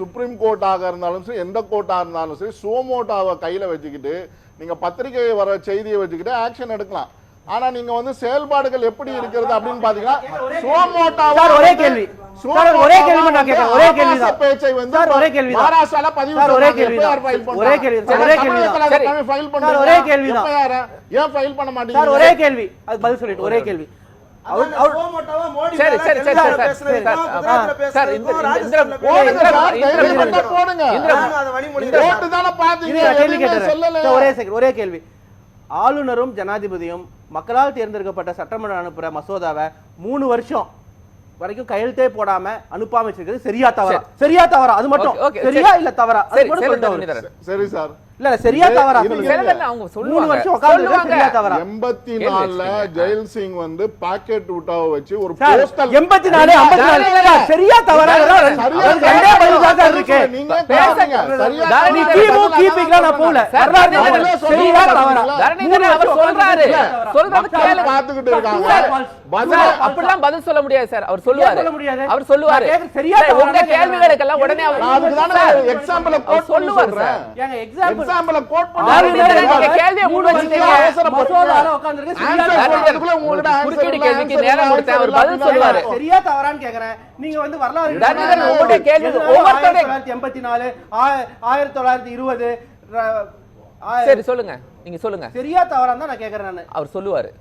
சுப்ரீம் கோர்ட்டாக இருந்தாலும் சரி, எந்த கோர்ட்டா இருந்தாலும் சரி, சுவமோட்டாவை கையில வச்சுக்கிட்டு நீங்க பத்திரிகை வர செய்தியை வச்சுக்கிட்டு ஆக்ஷன் எடுக்கலாம். ஆனா நீங்க வந்து செயல்பாடுகள் எப்படி இருக்கிறது அப்படின்னு பாத்தீங்கன்னா ஒரே கேள்வி நான் கேட்கிறேன். ஒரே கேள்வி தான். பேச்சை வந்து மகாராஷ்டிரால பதிவு ஒரே கேள்வி தான். ஏன் ஃபைல் பண்ண மாட்டீங்க? ஒரே கேள்வி, அது பதில் சொல்லிட்டு ஒரே கேள்வி. ஒரே கேள்வி. ஆளுநரும் ஜனாதிபதியும் மக்களால் தேர்ந்தெடுக்கப்பட்ட சட்டமன்ற அனுப்புற மசோதாவை 3 வருஷம் வரைக்கும் கையெழுத்தே போடாம அனுப்பாம வச்சிருக்கிறது சரியா தவறா? சரியா தவறா? அது மட்டும் சரியா இல்ல தவறா? சரி சார், இல்ல சரியா தவறா? 3 வருஷம் உட்கார்ந்து சரியா தவறா? 84ல ஜெயில் சிங் வந்து பாக்கெட் ஊட்டாவை வச்சு ஒரு போஸ்டல் 84 54 சரியா தவறா? ரெண்டே பதில் தான் இருக்கு. நீங்க பேசுங்க. சரியா நீ கீமு கீப்பிங்ல நான் போல சரியா தவறா? அவர் சொல்றாரு, சொல்றது கேளு. பாத்துக்கிட்டு இருக்காங்க. அப்படிலாம் பதில் சொல்ல முடியாது சார். அவர் சொல்லுவாரு. சரியா உங்க கேள்விகளுக்கெல்லாம் உடனே அவர் எக்ஸாம்பிள் கோட் சொல்லுவார் சார். ஏங்க எக்ஸாம்பிள் கோட் நீங்க கேள்வியை மூட வச்சிட்டீங்க. மசோதால உட்கார்ந்திருக்க குறுக்கீடு கேள்விக்கு நேரம் கொடுத்தா அவர் பதில் சொல்லுவாரு. சரியா தவறான்னு கேக்குறேன். நீங்க வந்து வரலாறு உங்களுடைய கேள்வி ஒவ்வொருத்தருடைய 1984 1920 சரி சொல்லுங்க, நீங்க சொல்லுங்க. சரியா தவறான்னு தான் நான் கேக்குறேன். நான் அவர் சொல்லுவாரு.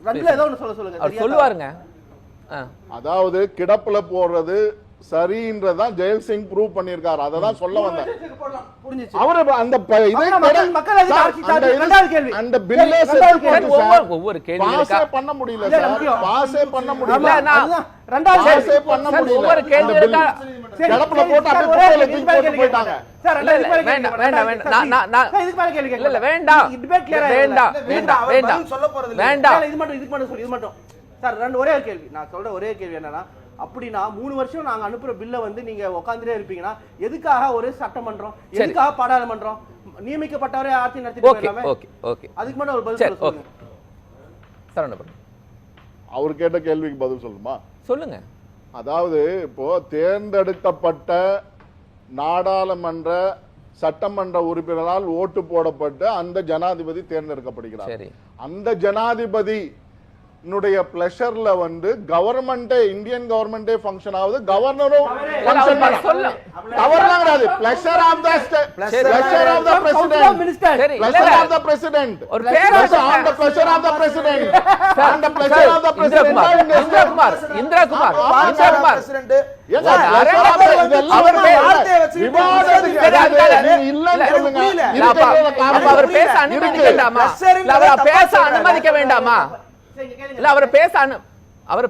ரெண்டுல ஏதோ ஒன்னு சொல்லுங்க. அவர் சொல்லுவாருங்க. அதாவது கிடப்புல போடுறது சரின்றதான் ஜெயில் சிங் ப்ரூவ் பண்ணிருக்காரு. அததான் சொல்ல வந்தேன். அவரு அந்த அந்த பில்லே ஒவ்வொரு கேள்வி பண்ண முடியல சார். பாஸே பண்ண முடியல. ரெண்டாவது பண்ண முடியல. ஒவ்வொரு கேள்வி கிடப்புல போட்டு அப்படியே போட்டு போயிட்டாங்க. வேண்டாம் வேண்டாம் வேண்டாம் சார். ஒரே ஒரு கேள்வி நான் சொல்ற ஒரே கேள்வி என்னன்னா, அப்படின்னா 3 வருஷம் நாங்க அனுப்புற பில்ல வந்து நீங்க உட்கார்ந்துட்டே இருப்பீங்கன்னா எதுக்காக ஒரு சட்டமன்றம், எதுக்காக பாராளுமன்றம்? நியமிக்கப்பட்டவரே ஆட்சி நடத்திட்டு போயிடலாமே. அதுக்கு மட்டும் ஒரு பதில் சொல்லுங்க. அவர் கேட்ட கேள்விக்கு பதில் சொல்லுமா? சொல்லுங்க. அதாவது இப்போ தேர்ந்தெடுக்கப்பட்ட நாடாளுமன்ற சட்டமன்ற உறுப்பினரால் ஓட்டு போடப்பட்டு அந்த ஜனாதிபதி தேர்ந்தெடுக்கப்படுகிறார். அந்த ஜனாதிபதி பிளஷர்ல வந்து கவர்மெண்டே, இந்தியன் கவர்மெண்டே ஃபங்க்ஷன் ஆகுது, கவர்னரும் ஃபங்க்ஷன் பண்ணலாம். தவறலாம் கிடையாது. Pleasure of the pleasure of the president, pleasure of the president, ஒரு பேர் on the pleasure of the president, on the pleasure of the president. Indrakumar president அவர் பேச அனுமதிக்க வேண்டாமா? அவர் பேச அனுமதிக்க வேண்டாமா? இல்ல அவர்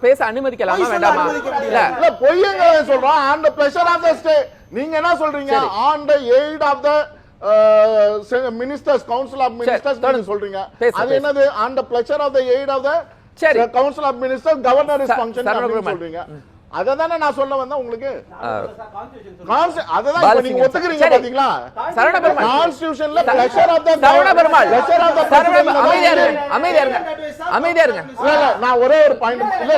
பேச அனுமதிக்கலாமா வேண்டாமா? இல்ல பொய்யங்க சொல்றோம். On the pleasure of the state. நீங்க என்ன சொல்றீங்க? On the aid of the ministers, council of ministers சொல்றீங்க. அது என்னது? On the pleasure of the aid of the council of ministers, governor is function சொல்றீங்க. அததானே நான் சொல்ல வந்தேன் உங்களுக்கு. அததான் இப்ப நீங்க ஒத்துக்கிறீங்க பாத்தீங்களா? கான்ஸ்டிடியூஷன்ல pleasure of the pleasure of the அமைதியா இருங்க. இல்ல நான் ஒரே ஒரு பாயிண்ட் இல்ல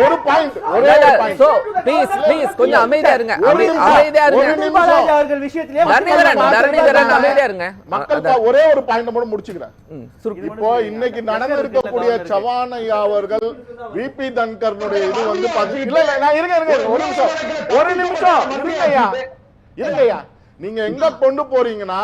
ஒரு பாயிண்ட் சோ ப்ளீஸ் கொஞ்சம் அமைதியா இருங்க அமைதியா இருங்க அவர்கள் விஷயத்திலே தரணிதரன் அமைதியா இருங்க மக்கள் ஒரே ஒரு பாயிண்ட் மட்டும் முடிச்சுக்கிறேன். இப்போ இன்னைக்கு நடந்திருக்கக்கூடிய சவான் ஐயா அவர்கள் விபி தன்கர்னுடைய இது வந்து இல்ல நான் இருங்க ஒரு நிமிஷம் இருங்கய்யா நீங்க எங்க கொண்டு போறீங்கன்னா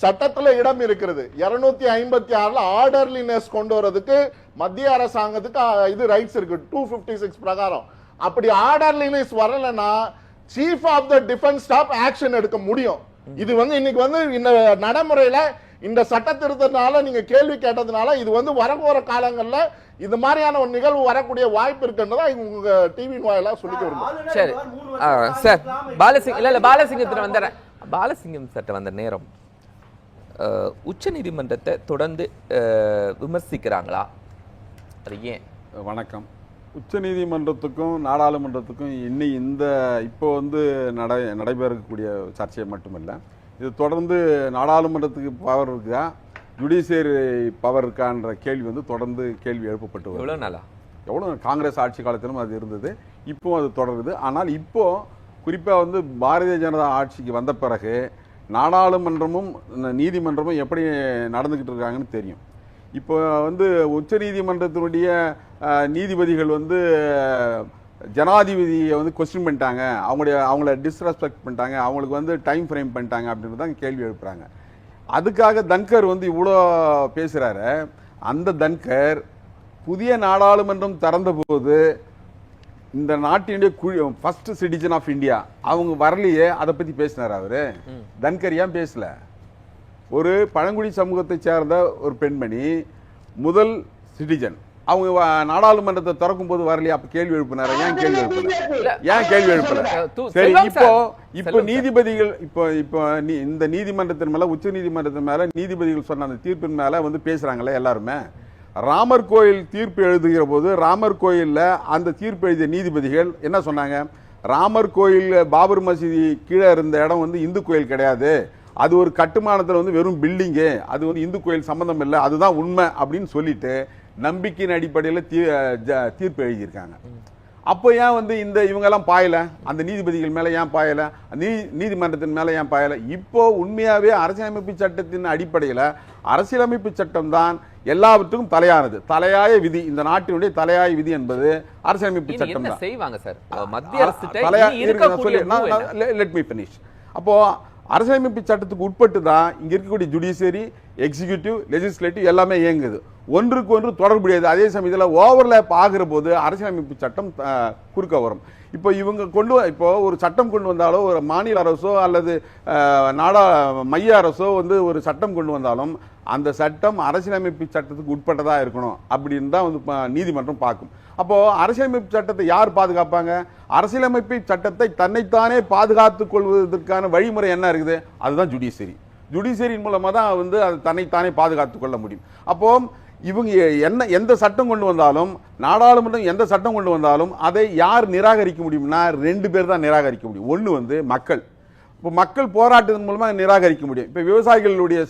சட்டத்துல இடம் இருக்கிறது 256ல ஆர்டர்லினஸ் கொண்டு வரதுக்கு மத்திய அரசாங்கத்துக்கு இது ரைட்ஸ் இருக்கு 256 பிரகாரம். அப்படி ஆர்டர்லினஸ் வரலன்னா chief of the defence staff action எடுக்க முடியும். இது வந்து இன்னைக்கு வந்து இந்த நடைமுறையில இந்த சட்ட திருத்தத்தினால நீங்க கேள்வி கேட்டதுனால இது வந்து வரப்போற காலங்கள்ல இது மாதிரியான ஒரு நிகழ்வு வரக்கூடிய வாய்ப்பு இருக்குன்றதா உங்க டிவியின் வாயிலா சொல்லிக்க விரும்புறேன். சரி சார் பாலசிங் இல்ல பாலசிங்கத்துல வந்துறேன். பாலசிங்கம் சட்ட வந்த நேரம் உச்ச நீதிமன்றத்தை தொடர்ந்து விமர்சிக்கிறாங்களா? அது ஏன்? வணக்கம். உச்ச நீதிமன்றத்துக்கும் நாடாளுமன்றத்துக்கும் இப்போ வந்து நடைபெறக்கூடிய சர்ச்சை மட்டுமில்லை, இது தொடர்ந்து நாடாளுமன்றத்துக்கு பவர் இருக்கா ஜுடிஷியரி பவர் இருக்கான்ற கேள்வி வந்து தொடர்ந்து கேள்வி எழுப்பப்பட்டு வருது. எவ்வளோ நாளா? எவ்வளோ காங்கிரஸ் ஆட்சி காலத்திலும் அது இருந்தது, இப்போ அது தொடருது. ஆனால் இப்போ குறிப்பாக வந்து பாரதிய ஜனதா ஆட்சிக்கு வந்த பிறகு நாடாளுமன்றமும் நீதிமன்றமும் எப்படி நடந்துக்கிட்டு இருக்காங்கன்னு தெரியும். இப்போ வந்து உச்ச நீதிமன்றத்தினுடைய நீதிபதிகள் வந்து ஜனாதிபதியை வந்து கொஸ்டின் பண்ணிட்டாங்க, அவங்கள டிஸ்ரெஸ்பெக்ட் பண்ணிட்டாங்க, அவங்களுக்கு வந்து டைம் ஃப்ரேம் பண்ணிட்டாங்க அப்படின்னு தான் கேள்வி எழுப்புறாங்க. அதுக்காக தன்கர் வந்து இவ்வளோ பேசுகிறாரு. அந்த தன்கர் புதிய நாடாளுமன்றம் திறந்த போது இந்த நாட்டினுடைய ஃபர்ஸ்ட் சிட்டிசன் ஆஃப் இந்தியா அவங்க வரலையே, அதை பற்றி பேசினார் அவரு. தன்கர் ஏன் பேசல? ஒரு பழங்குடி சமூகத்தை சேர்ந்த ஒரு பெண்மணி முதல் சிட்டிசன், அவங்க நாடாளுமன்றத்தை திறக்கும் போது வரலையா? அப்ப கேள்வி எழுப்பினார? ஏன் கேள்வி எழுப்பல? சரி, இப்போ நீதிபதிகள் இப்போ இந்த நீதிமன்றத்தின் மேல உச்ச நீதிமன்றத்தின் மேல நீதிபதிகள் சொன்ன அந்த தீர்ப்பின் மேல வந்து பேசுறாங்கல்ல எல்லாருமே. ராமர் கோயில் தீர்ப்பு எழுதுகிற போது ராமர் கோயில்ல அந்த தீர்ப்பு எழுதிய நீதிபதிகள் என்ன சொன்னாங்க? ராமர் கோயில் பாபர் மசீதி கீழே இருந்த இடம் வந்து இந்து கோயில் கிடையாது, அது ஒரு கட்டுமானத்தில் வந்து வெறும் பில்டிங்கு, அது வந்து இந்து கோயில் சம்பந்தம் இல்லை, அதுதான் உண்மை அப்படின்னு சொல்லிட்டு நம்பிக்கையின் அடிப்படையில் தீர்ப்பு எழுதியிருக்காங்க. அப்போ ஏன் வந்து இவங்கெல்லாம் பாயல? அந்த நீதிபதிகள் மேலே ஏன் பாயல? நீதிமன்றத்தின் மேலே ஏன் பாயல? இப்போ உண்மையாகவே அரசியலமைப்பு சட்டத்தின் அடிப்படையில் அரசியலமைப்பு சட்டம் தான் எல்லாவற்றுக்கும் தலையானது, தலையாய விதி. இந்த நாட்டினுடைய தலையாய விதி என்பது அரசியலமைப்பு சட்டம் தான். செய்வாங்க சார் மத்திய அரசு. Let me finish. அப்போ அரசியலமைப்பு சட்டத்துக்கு உட்பட்டு தான் இங்க இருக்கக்கூடிய ஜுடிஷியரி, எக்ஸிகியூட்டிவ், லெஜிஸ்லேட்டிவ் எல்லாமே இயங்குது. ஒன்றுக்கு ஒன்று தொடர்புடையது. அதே சமயத்தில் ஓவர்லேப் ஆகிற போது அரசியலமைப்பு சட்டம் குறுக்க வரும். இப்போ இப்போ ஒரு சட்டம் கொண்டு வந்தாலோ, ஒரு மாநில அரசோ அல்லது மைய அரசோ வந்து ஒரு சட்டம் கொண்டு வந்தாலும் அந்த சட்டம் அரசியலமைப்பு சட்டத்துக்கு உட்பட்டதா இருக்கணும் அப்படின்னு தான் வந்து நீதிமன்றம் பார்க்கும். அப்போ அரசியலமைப்பு சட்டத்தை யார் பாதுகாப்பாங்க? அரசியலமைப்பு சட்டத்தை தன்னைத்தானே பாதுகாத்துக் கொள்வதற்கான வழிமுறை என்ன இருக்குது? அதுதான் ஜுடிஷியரி. ஜுடிஷியரியின் மூலமா தான் வந்து அது தன்னைத்தானே பாதுகாத்துக் கொள்ள முடியும். அப்போ இவங்க எந்த சட்டம் கொண்டு வந்தாலும், நாடாளுமன்றம் எந்த சட்டம் கொண்டு வந்தாலும் அதை யார் நிராகரிக்க முடியும்னா 2 பேர் தான் நிராகரிக்க முடியும். ஒன்று வந்து மக்கள். இப்போ மக்கள் போராட்டத்தின் மூலமாக நிராகரிக்க முடியும். இப்போ விவசாயிகளுடைய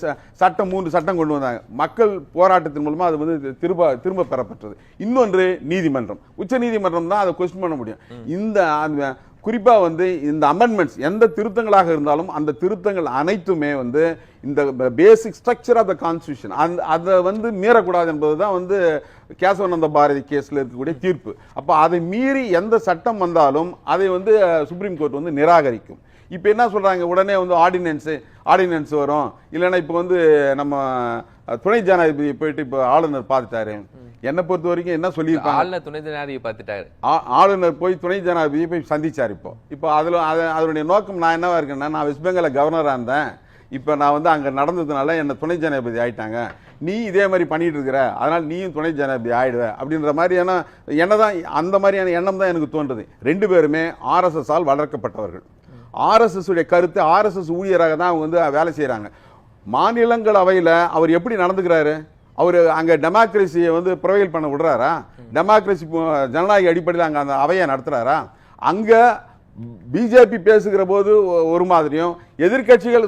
சட்டம் 3 சட்டம் கொண்டு வந்தாங்க, மக்கள் போராட்டத்தின் மூலமாக அது வந்து திரும்ப பெறப்பட்டது. இன்னொன்று நீதிமன்றம், உச்ச நீதிமன்றம் தான் அதை கொஸ்டின் பண்ண முடியும். குறிப்பாக வந்து இந்த அமெண்ட்மெண்ட்ஸ் எந்த திருத்தங்களாக இருந்தாலும் அந்த திருத்தங்கள் அனைத்துமே வந்து இந்த basic structure of the constitution அதை வந்து மீறக்கூடாது என்பது தான் வந்து கேசவானந்த பாரதி கேஸில் இருக்கக்கூடிய தீர்ப்பு. அப்போ அதை மீறி எந்த சட்டம் வந்தாலும் அதை வந்து சுப்ரீம் கோர்ட் வந்து நிராகரிக்கும். இப்போ என்ன சொல்றாங்க? உடனே வந்து ஆர்டினன்ஸ் வரும், இல்லைன்னா இப்போ வந்து நம்ம துணை ஜனாதிபதி போயிட்டு இப்போ ஆளுநர் பார்த்துட்டாரு. என்னை பொறுத்த வரைக்கும் என்ன சொல்லியிருக்காங்க? ஆளுநர் துணை ஜனாதிபதி பார்த்துட்டாரு. ஆளுநர் போய் துணை ஜனாதிபதியை போய் சந்திச்சார். இப்போ அதனுடைய நோக்கம் நான் என்னவா இருக்கேன்னா, நான் வெஸ்ட் பெங்கால கவர்னராக இருந்தேன், இப்போ நான் வந்து அங்கே நடந்ததுனால என்ன துணை ஜனாதிபதி ஆயிட்டாங்க, நீ இதே மாதிரி பண்ணிட்டு இருக்கிற, அதனால நீயும் துணை ஜனாதிபதி ஆயிடுவ அப்படின்ற மாதிரியான என்னதான் அந்த மாதிரியான எண்ணம் தான் எனக்கு தோன்றுது. 2 பேருமே RSS ஆல் வளர்க்கப்பட்டவர்கள். RSS உடைய கருத்து, RSS ஊழியராக தான் அவங்க வந்து வேலை செய்யறாங்க. மாநிலங்களவையில் அவர் எப்படி நடந்துக்கிறாரு? அவர் அங்க டெமோக்ரஸியை வந்து ப்ரொவைல் பண்ண விடுறாரா? டெமோக்ரஸி ஜனநாயக அடிப்படையில் அங்க அந்த அவையை நடத்துறாரா? அங்க பிஜேபி பேசுகிற போது ஒரு மாதிரியும் எதிர்க்கட்சிகள்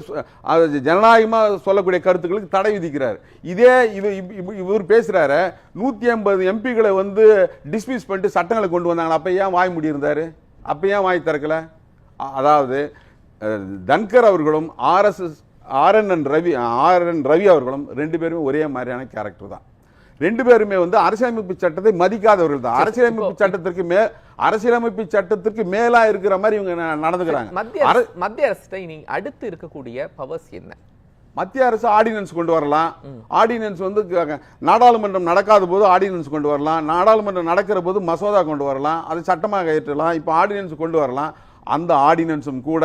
ஜனநாயகமா சொல்லக்கூடிய கருத்துக்களுக்கு தடை விதிக்கிறார். இதே இவர் பேசுறாரு 150 எம்பிகளை வந்து டிஸ்மிஸ் பண்ணிட்டு சட்டங்களை கொண்டு வந்தாங்க. அப்ப ஏன் வாய் முடியிருந்தாரு? அப்ப ஏன் வாய் திறக்கல? அதாவது தன்கர் அவர்களும் ஆர்என் ரவி அவர்களும் ரெண்டு பேருமே ஒரே மாதிரியான கேரக்டர் தான். ரெண்டு பேருமே வந்து அரசியலமைப்பு சட்டத்தை மதிக்காதவர்கள் தான். அரசியலமைப்பு சட்டத்திற்கு மேலா இருக்கிற மாதிரி இவங்க நடந்துக்கிறாங்க. மத்திய அரசு அடுத்து இருக்கக்கூடிய பவர்ஸ் என்ன? மத்திய அரசு ஆர்டினன்ஸ் கொண்டு வரலாம். ஆர்டினன்ஸ் வந்து நாடாளுமன்றம் நடக்காத போது ஆர்டினன்ஸ் கொண்டு வரலாம். நாடாளுமன்றம் நடக்கிற போது மசோதா கொண்டு வரலாம். அது சட்டமாக ஏற்றலாம். இப்போ ஆர்டினன்ஸ் கொண்டு வரலாம். அந்த ஆர்டினன்ஸும் கூட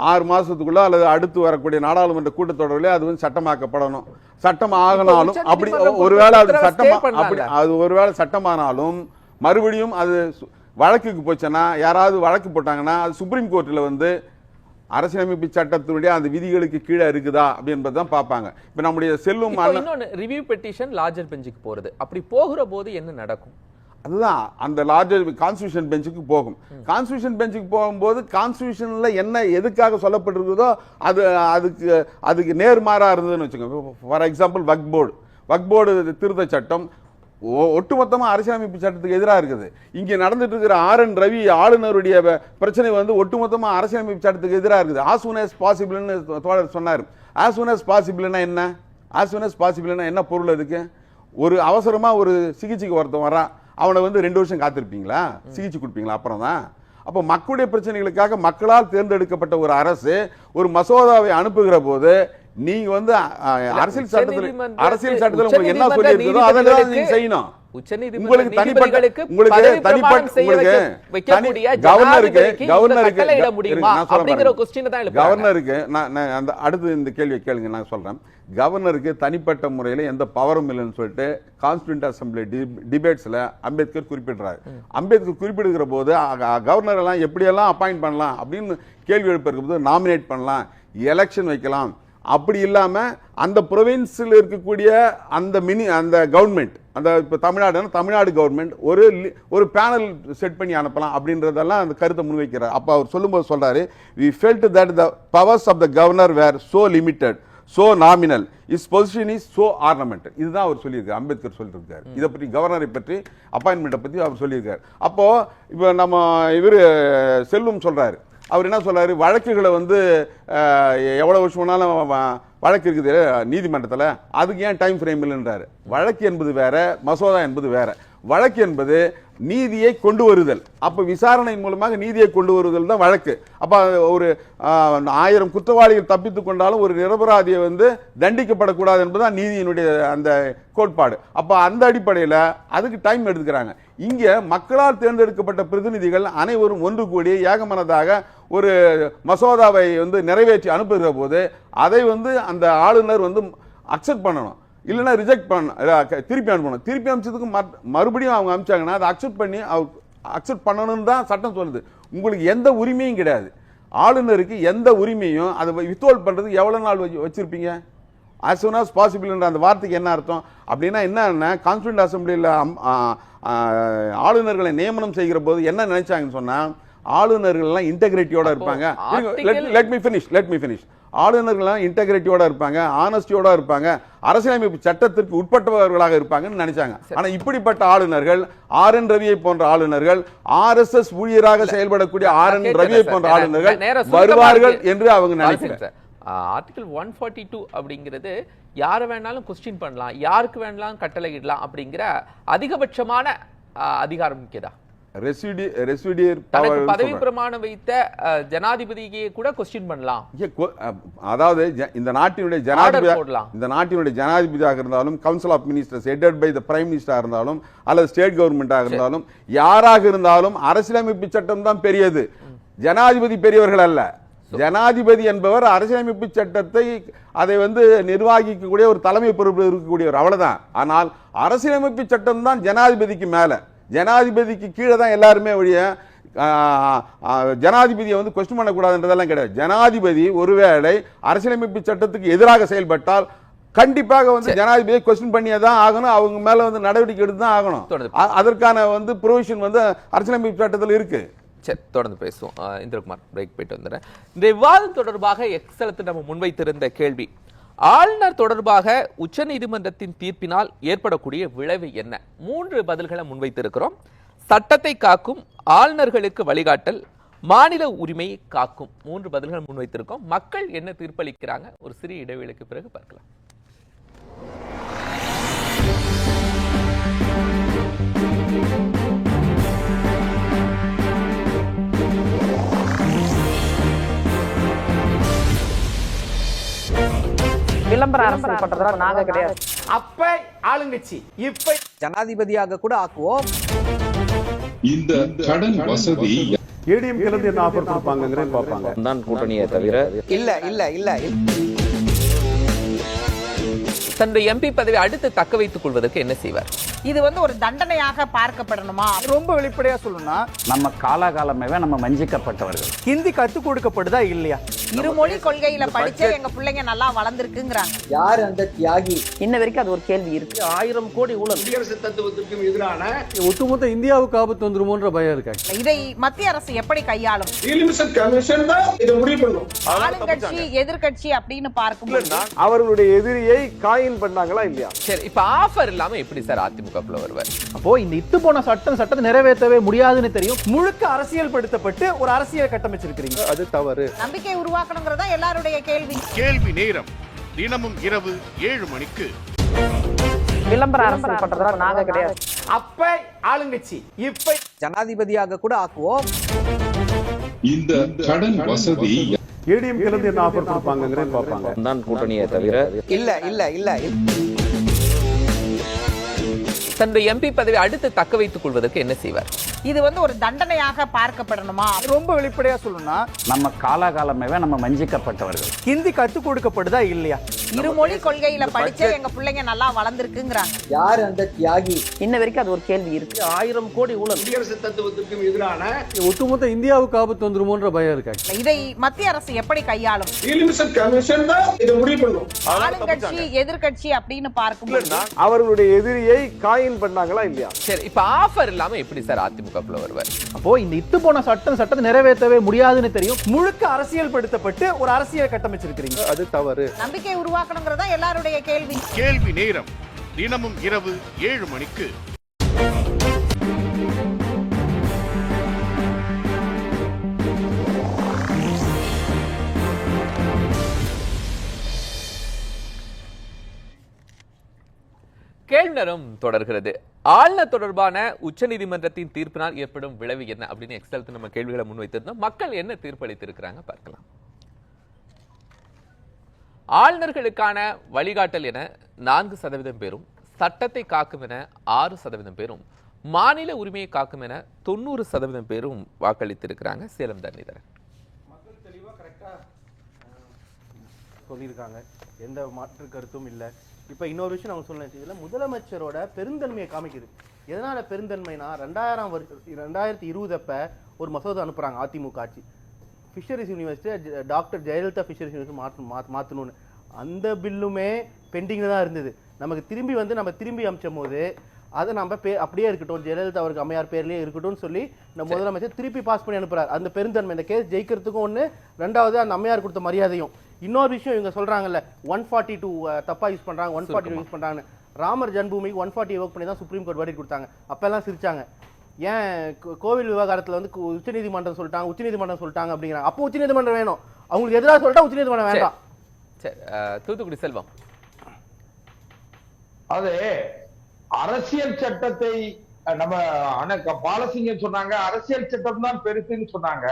6 மாசத்துக்குள்ள அல்லது அடுத்து வரக்கூடிய நாடாளுமன்ற கூட்டத்தொடரிலே அது வந்து சட்டமாக்கப்படணும். சட்டம் ஆகனாலும் அப்படி ஒருவேளை அது ஒருவேளை சட்டமானாலும் மறுபடியும் அது வழக்குக்கு போச்சுன்னா, யாராவது வழக்கு போட்டாங்கன்னா அது சுப்ரீம் கோர்ட்ல வந்து அரசியலமைப்பு சட்டத்தினுடைய அந்த விதிகளுக்கு கீழே இருக்குதா அப்படின்றதான் பார்ப்பாங்க. இப்ப நம்முடைய செல்லும் ரிவ்யூ பெட்டிஷன் லார்ஜர் பெஞ்சுக்கு போறது, அப்படி போகிற போது என்ன நடக்கும்? அதுதான் அந்த லார்ஜர் கான்ஸ்டிடியூஷன் பெஞ்சுக்கு போகும். கான்ஸ்டிடியூஷன் பெஞ்சுக்கு போகும்போது கான்ஸ்டிடியூஷன்ல என்ன எதுக்காக சொல்லப்பட்டிருக்குதோ அதுக்கு நேர்மாறா இருந்ததுன்னு வச்சுக்கோங்க. ஃபார் எக்ஸாம்பிள் வக்ஃப் போர்டு திருத்த சட்டம் ஒட்டுமொத்தமா அரசியலமைப்பு சட்டத்துக்கு எதிராக இருக்குது. இங்க நடந்துட்டு இருக்கிற ஆர்என் ரவி ஆளுநருடைய பிரச்சனை வந்து ஒட்டுமொத்தமா அரசியலமைப்பு சட்டத்துக்கு எதிராக இருக்குது. as soon as possible தோழர் சொன்னார். as soon as possible என்ன? as soon as possible என்ன பொருள்? அதுக்கு ஒரு அவசரமா ஒரு சிகிச்சைக்கு ஒருத்தன் வரான், அவனை வந்து 2 வருஷம் காத்திருப்பீங்களா? சிகிச்சை கொடுப்பீங்களா? அப்புறம் தான். அப்போ மக்களுடைய பிரச்சனைகளுக்காக மக்களால் தேர்ந்தெடுக்கப்பட்ட ஒரு அரசு ஒரு மசோதாவை அனுப்புகிற போது நீங்க வந்து அரசியல் சட்டத்தில் உங்களுக்கு என்ன சொல்லி இருக்குதோ அதெல்லாம் நீங்க செய்யணும். உங்களுக்கு தனிப்பட்ட கவர்னருக்கு அந்த அடுத்து இந்த கேள்வியை கேளுங்க. நான் சொல்றேன், கவர்னருக்கு தனிப்பட்ட முறையில் எந்த பவரும் இல்லைன்னு சொல்லிட்டு கான்ஸ்டிடியூண்ட் அசம்பிளி டிபேட்ஸ்ல அம்பேத்கர் குறிப்பிடுறாரு. அம்பேத்கர் குறிப்பிடுகிற போது கவர்னர் எல்லாம் எப்படியெல்லாம் அப்பாயிண்ட் பண்ணலாம் அப்படின்னு கேள்வி எழுப்பிருக்கும் போது நாமினேட் பண்ணலாம், எலெக்ஷன் வைக்கலாம். அப்படி இல்லாம அந்த ப்ரொவின்ஸில் இருக்கக்கூடிய அந்த கவர்மெண்ட், அந்த இப்போ தமிழ்நாடு கவர்மெண்ட் ஒரு பேனல் செட் பண்ணி அனுப்பலாம் அப்படின்றதெல்லாம் அந்த கருத்தை முன்வைக்கிறார். அப்போ அவர் சொல்லும்போது சொல்றாரு, we felt that the powers of the governor were so limited, so nominal, his position is so ornamental. இதுதான் அவர் சொல்லியிருக்காரு, அம்பேத்கர் சொல்லியிருக்காரு. இதை பற்றி கவர்னரை பற்றி அப்பாயின்மெண்ட்டை பற்றி அவர் சொல்லியிருக்காரு. அப்போ இப்போ நம்ம இவர் செல்வம் சொல்றாரு, அவர் என்ன சொல்றாரு, வழக்குகளை வந்து எவ்வளவு வருஷம் வேணாலும் வழக்கு இருக்குது நீதிமன்றத்தில், அதுக்கு ஏன் டைம் ஃப்ரேம் இல்லைன்றாரு. வழக்கு என்பது வேற, மசோதா என்பது வேற. வழக்கு என்பது நீதியை கொண்டு வருதல். அப்ப விசாரணை மூலமாக நீதியை கொண்டு வருதல் தான் வழக்கு. அப்ப ஒரு 1000 குற்றவாளிகள் தப்பித்துக் கொண்டாலும் ஒரு நிரபராதியை வந்து தண்டிக்கப்படக்கூடாது என்பதுதான் நீதியினுடைய அந்த கோட்பாடு. அப்ப அந்த அடிப்படையில் அதுக்கு டைம் எடுத்துக்கிறாங்க. இங்க மக்களால் தேர்ந்தெடுக்கப்பட்ட பிரதிநிதிகள் அனைவரும் ஒன்று கூடி ஏகமனதாக ஒரு மசோதாவை வந்து நிறைவேற்றி அனுப்புகிற போது அதை வந்து அந்த ஆளுநர் வந்து அக்செப்ட் பண்ணணும், இல்லைன்னா ரிஜெக்ட் திருப்பி அனுப்பணும். திருப்பி அனுப்பிச்சதுக்கு மறுபடியும் அவங்க அனுப்பிச்சாங்கன்னா அதை அக்செப்ட் பண்ணணும்னு தான் சட்டம் சொல்லுது. உங்களுக்கு எந்த உரிமையும் கிடையாது. ஆளுநருக்கு எந்த உரிமையும் அதை வித்ஹோல்ட் பண்றதுக்கு எவ்வளவு நாள் வச்சிருப்பீங்க? as soon as possible என்ற அந்த வார்த்தைக்கு என்ன அர்த்தம் அப்படின்னா என்ன, கான்ஸ்டிடியூண்ட் அசம்பிளியில் ஆளுநர்களை நியமனம் செய்கிற போது என்ன நினைச்சாங்கன்னு சொன்னா, ஆளுநர்கள் எல்லாம் இன்டெகிரிட்டியோட இருப்பாங்க. let me finish. ஆளுநர்கள் இன்டெகிரிட்டியோட இருப்பாங்க, ஆனஸ்டியோட இருப்பாங்க, அரசியலமைப்பு சட்டத்திற்கு உட்பட்டவர்களாக இருப்பாங்கன்னு நினைச்சாங்க. ஆனா இப்படிப்பட்ட ஆளுநர்கள், ஆர்என் ரவியை போன்ற ஆளுநர்கள், RSS ஊழியராக செயல்படக்கூடிய ஆர்என் ரவியை போன்ற ஆளுநர்கள் வருவார்கள் என்று அவங்க நினைக்கிறாங்க. ஆர்டிகல் 142 அப்படிங்கிறது யாரை வேணாலும் கொஸ்டின் பண்ணலாம், யாருக்கு வேணாலும் கட்டளை இடலாம் அப்படிங்கிற அதிகபட்சமான அதிகாரம் மிக்கதா? பதவி பிரமாணம் வைத்த ஜனாதிபதியை கூட கொஸ்டின் பண்ணலாம். அதாவது இந்த நாட்டினுடைய ஜனாதிபதியாக இருந்தாலும், council of ministers headed by the prime மினிஸ்டராக இருந்தாலும் அல்லது ஸ்டேட் கவர்மெண்டாக இருந்தாலும் யாராக இருந்தாலும் அரசியலமைப்பு சட்டம் தான் பெரியது, ஜனாதிபதி பெரியவர்கள் அல்ல. ஜனாதிபதி என்பவர் அரசியலமைப்பு சட்டத்தை அதை வந்து நிர்வகிக்கக்கூடிய ஒரு தலைமை பொறுப்பு இருக்கக்கூடியவர், அவ்வளவுதான். ஆனால் அரசியலமைப்பு சட்டம் தான் ஜனாதிபதிக்கு மேல, ஜனாதிபதிக்கு கீழே தான் எல்லாருமே ஒழிய ஜனாதிபதியை வந்து கொஸ்டின் பண்ணக்கூடாதுன்றதெல்லாம் கிடையாது. ஜனாதிபதி ஒருவேளை அரசியலமைப்பு சட்டத்துக்கு எதிராக செயல்பட்டால் கண்டிப்பாக வந்து ஜனாதிபதியை கொஸ்டின் பண்ணியே தான் ஆகணும், அவங்க மேல வந்து நடவடிக்கை எடுத்து தான் ஆகணும். அதற்கான வந்து ப்ரொவிஷன் வந்து அரசியலமைப்பு சட்டத்தில் இருக்கு. சரி, தொடர்ந்து பேசுவோம். இந்திரகுமார், பிரேக் போயிட்டு வந்துடுறேன். இந்த விவாதம் தொடர்பாக எக்ஸலத்தில் நம்ம முன்வைத்திருந்த கேள்வி, ஆளுநர் தொடர்பாக உச்சநீதிமன்றத்தின் தீர்ப்பினால் ஏற்படக்கூடிய விளைவு என்ன? 3 பதில்களை முன்வைத்திருக்கிறோம். சட்டத்தை காக்கும், ஆளுநர்களுக்கு வழிகாட்டல், மாநில உரிமையை காக்கும். 3 பதில்கள் முன்வைத்திருக்கோம். மக்கள் என்ன தீர்ப்பளிக்கிறாங்க? ஒரு சிறிய இடைவேளைக்கு பிறகு பார்க்கலாம். விளம்பர அரசியல் பண்றதுல நாங்க கிடையாது. அப்ப ஆளுங்கட்சி, இப்ப ஜனாதிபதியாக கூட ஆக்குவோம். இந்த கடன் வசதி ஏடிஎம் கிளந்து என்ன ஆஃபர் கொடுப்பாங்கங்கறத பாப்பாங்க. தான் கூட்டணியை தவிர இல்ல தன்னுடைய எம்பி பதவி அடுத்து தக்க வைத்துக் கொள்வதற்கு என்ன செய்வார்? இது ஒரு தண்டனையாக பார்க்கப்படணுமா? ரொம்ப வெளிப்படையா சொல்லணும்னா நம்ம காலாகாலமாவே நம்ம வஞ்சிக்கப்பட்டவர்கள். ஹிந்தி கத்து கொடுக்கப்படுதா இல்லையா? இருமொழி கொள்கையில படிச்ச எங்க பிள்ளைங்க நல்லா வளர்ந்துருக்குங்கிறாங்க. யார் அந்த தியாகி? இன்ன வரைக்கும் அது ஒரு கேள்வி இருக்கு. 1000 கோடி ஊழல், குடியரசு தத்துவத்திற்கும் எதிரான ஒட்டுமொத்த இந்தியாவுக்கு ஆபத்து வந்துருமோன்ற பயம் இருக்காங்க. இதை மத்திய அரசு எப்படி கையாளும்? கமிஷன் தான் இதை முடிவு பண்ணும். ஆளுங்கட்சி எதிர்கட்சி அப்படின்னு பார்க்கும்போது அவர்களுடைய எதிரியை காயின் பண்ணாங்களா இல்லையா? சரி, இப்ப ஆஃபர் இல்லாம எப்படி சார் அதிமுகக்குள்ள வருவார்? அப்போ இந்த இத்து போன சட்டத்தை நிறைவேற்றவே முடியாதுன்னு தெரியும், முழுக்க அரசியல் படுத்தப்பட்டு ஒரு அரசியல் கட்டமைச்சிருக்கிறீங்க. அது தவறு. நம்பிக்கை உருவாக்கணுங்கிறதா எல்லாருடைய கேள்வி. கேள்வி நேரம் தினமும் இரவு 7 மணிக்கு. விளம்பர அரசியல் பண்றதுல நாங்க கிடையாது. அப்ப ஆளுங்கட்சி, இப்ப ஜனாதிபதியாக கூட ஆக்குவோம். இந்த கடன் வசதி ஏடிஎம் கிளந்து என்ன ஆஃபர் கொடுப்பாங்கங்கறத பாப்பாங்க. தான் கூட்டணியை தவிர இல்ல தன்னுடைய எம்பி பதவி அடுத்து தக்க வைத்துக் கொள்வதற்கு என்ன செய்வார்? இது ஒரு தண்டனையாக பார்க்கப்படணுமா? ரொம்ப வெளிப்படையா சொல்லணும்னா நம்ம காலாகாலமாவே நம்ம வஞ்சிக்கப்பட்டவர்கள். ஹிந்தி கத்து கொடுக்கப்படுதா இல்லையா? இருமொழி கொள்கையில படிச்ச எங்க பிள்ளைங்க நல்லா வளர்ந்துருக்குங்கிறாங்க. யார் அந்த தியாகி? இன்ன வரைக்கும் அது ஒரு கேள்வி இருக்கு. 1000 கோடி ஊழல், குடியரசு தத்துவத்திற்கும் எதிரான ஒட்டுமொத்த இந்தியாவுக்கு ஆபத்து வந்துருமோன்ற பயம் இருக்காங்க. இதை மத்திய அரசு எப்படி கையாளும்? கமிஷன் தான் இதை முடிவு பண்ணும். ஆளுங்கட்சி எதிர்கட்சி அப்படின்னு பார்க்கும்போது அவர்களுடைய எதிரியை காயின் பண்ணாங்களா இல்லையா? சரி, இப்ப ஆஃபர் இல்லாம எப்படி சார் அதிமுகக்குள்ள வருவார்? அப்போ இந்த இத்து போன சட்டத்தை நிறைவேற்றவே முடியாதுன்னு தெரியும், முழுக்க அரசியல் படுத்தப்பட்டு ஒரு அரசியல் கட்டமைச்சிருக்கிறீங்க. அது தவறு. நம்பிக்கை உருவாக்கணுங்கிறதா எல்லாருடைய கேள்வி. கேள்வி நேரம் தினமும் இரவு 7 மணிக்கு. கேள்வி நேரம் தொடர்கிறது. ஆளுநர் தொடர்பான உச்சநீதிமன்றத்தின் தீர்ப்பினால் ஏற்படும் விளைவு என்ன அப்படின்னு எக்ஸல் நம்ம கேள்விகளை முன்வைத்திருந்தோம். மக்கள் என்ன தீர்ப்பளித்திருக்கிறாங்க பார்க்கலாம். ஆளுநர்களுக்கான வழிகாட்டல் என 4% பேரும், சட்டத்தை காக்கும் என 6% பேரும், மாநில உரிமையை காக்கும் என 90% பேரும் வாக்களித்திருக்கிறாங்க. சேலம் தர்ணிதரன். மக்கள் தெளிவா கரெக்டா சொல்லியிருக்காங்க, எந்த மாற்று கருத்தும் இல்லை. இப்போ இன்னொரு விஷயம் நாங்கள் சொல்லணும், இதில் முதலமைச்சரோட பெருந்தன்மையை காமிக்குது. எதனால பெருந்தன்மைனா 2020 அப்போ ஒரு மசோதா அனுப்புகிறாங்க அதிமுக ஆட்சி, fisheries university doctor Jayalalithaa fisheries university மாற்றணும்னு. அந்த பில்லுமே பெண்டிங்கில் தான் இருந்தது. நமக்கு திரும்பி அமிச்சும் போது அதை நம்ம அப்படியே இருக்கட்டும், ஜெயலலிதா அவருக்கு அம்மையார் பேர்லேயே இருக்கட்டும்னு சொல்லி நம்ம முதலமைச்சர் திருப்பி பாஸ் பண்ணி அனுப்புறாரு. அந்த பெருந்தன்மை, இந்த கேஸ் ஜெயிக்கிறதுக்கும் ஒன்று, ரெண்டாவது அந்த அம்மையார் கொடுத்த மரியாதையும். இன்னொரு விஷயம் இவங்க சொல்றாங்கல்ல 142 தப்பா யூஸ் பண்றாங்க, 142 யூஸ் பண்றாங்க. ராமர் ஜன்மபூமிக்கு 140 ஒர்க் பண்ணி தான் சுப்ரீம் கோர்ட் வேர்டிக்ட் கொடுத்தாங்க. அப்பெல்லாம் சிரிச்சாங்க. ஏன் கோவில் விவகாரத்தில் உச்சநீதிமன்றம் சொல்லிட்டாங்க அப்படிங்கிறாங்க. அப்போ உச்சநீதிமன்றம் வேணும், அவங்களுக்கு எதிராக சொல்லிட்டா உச்சநீதிமன்றம் வேண்டாம். சரி, தூத்துக்குடி செல்வம். அது அரசியல் சட்டத்தை நம்ம பாலசிங்கம் சொன்னாங்க, அரசியல் சட்டம் தான் பெருசுன்னு சொன்னாங்க.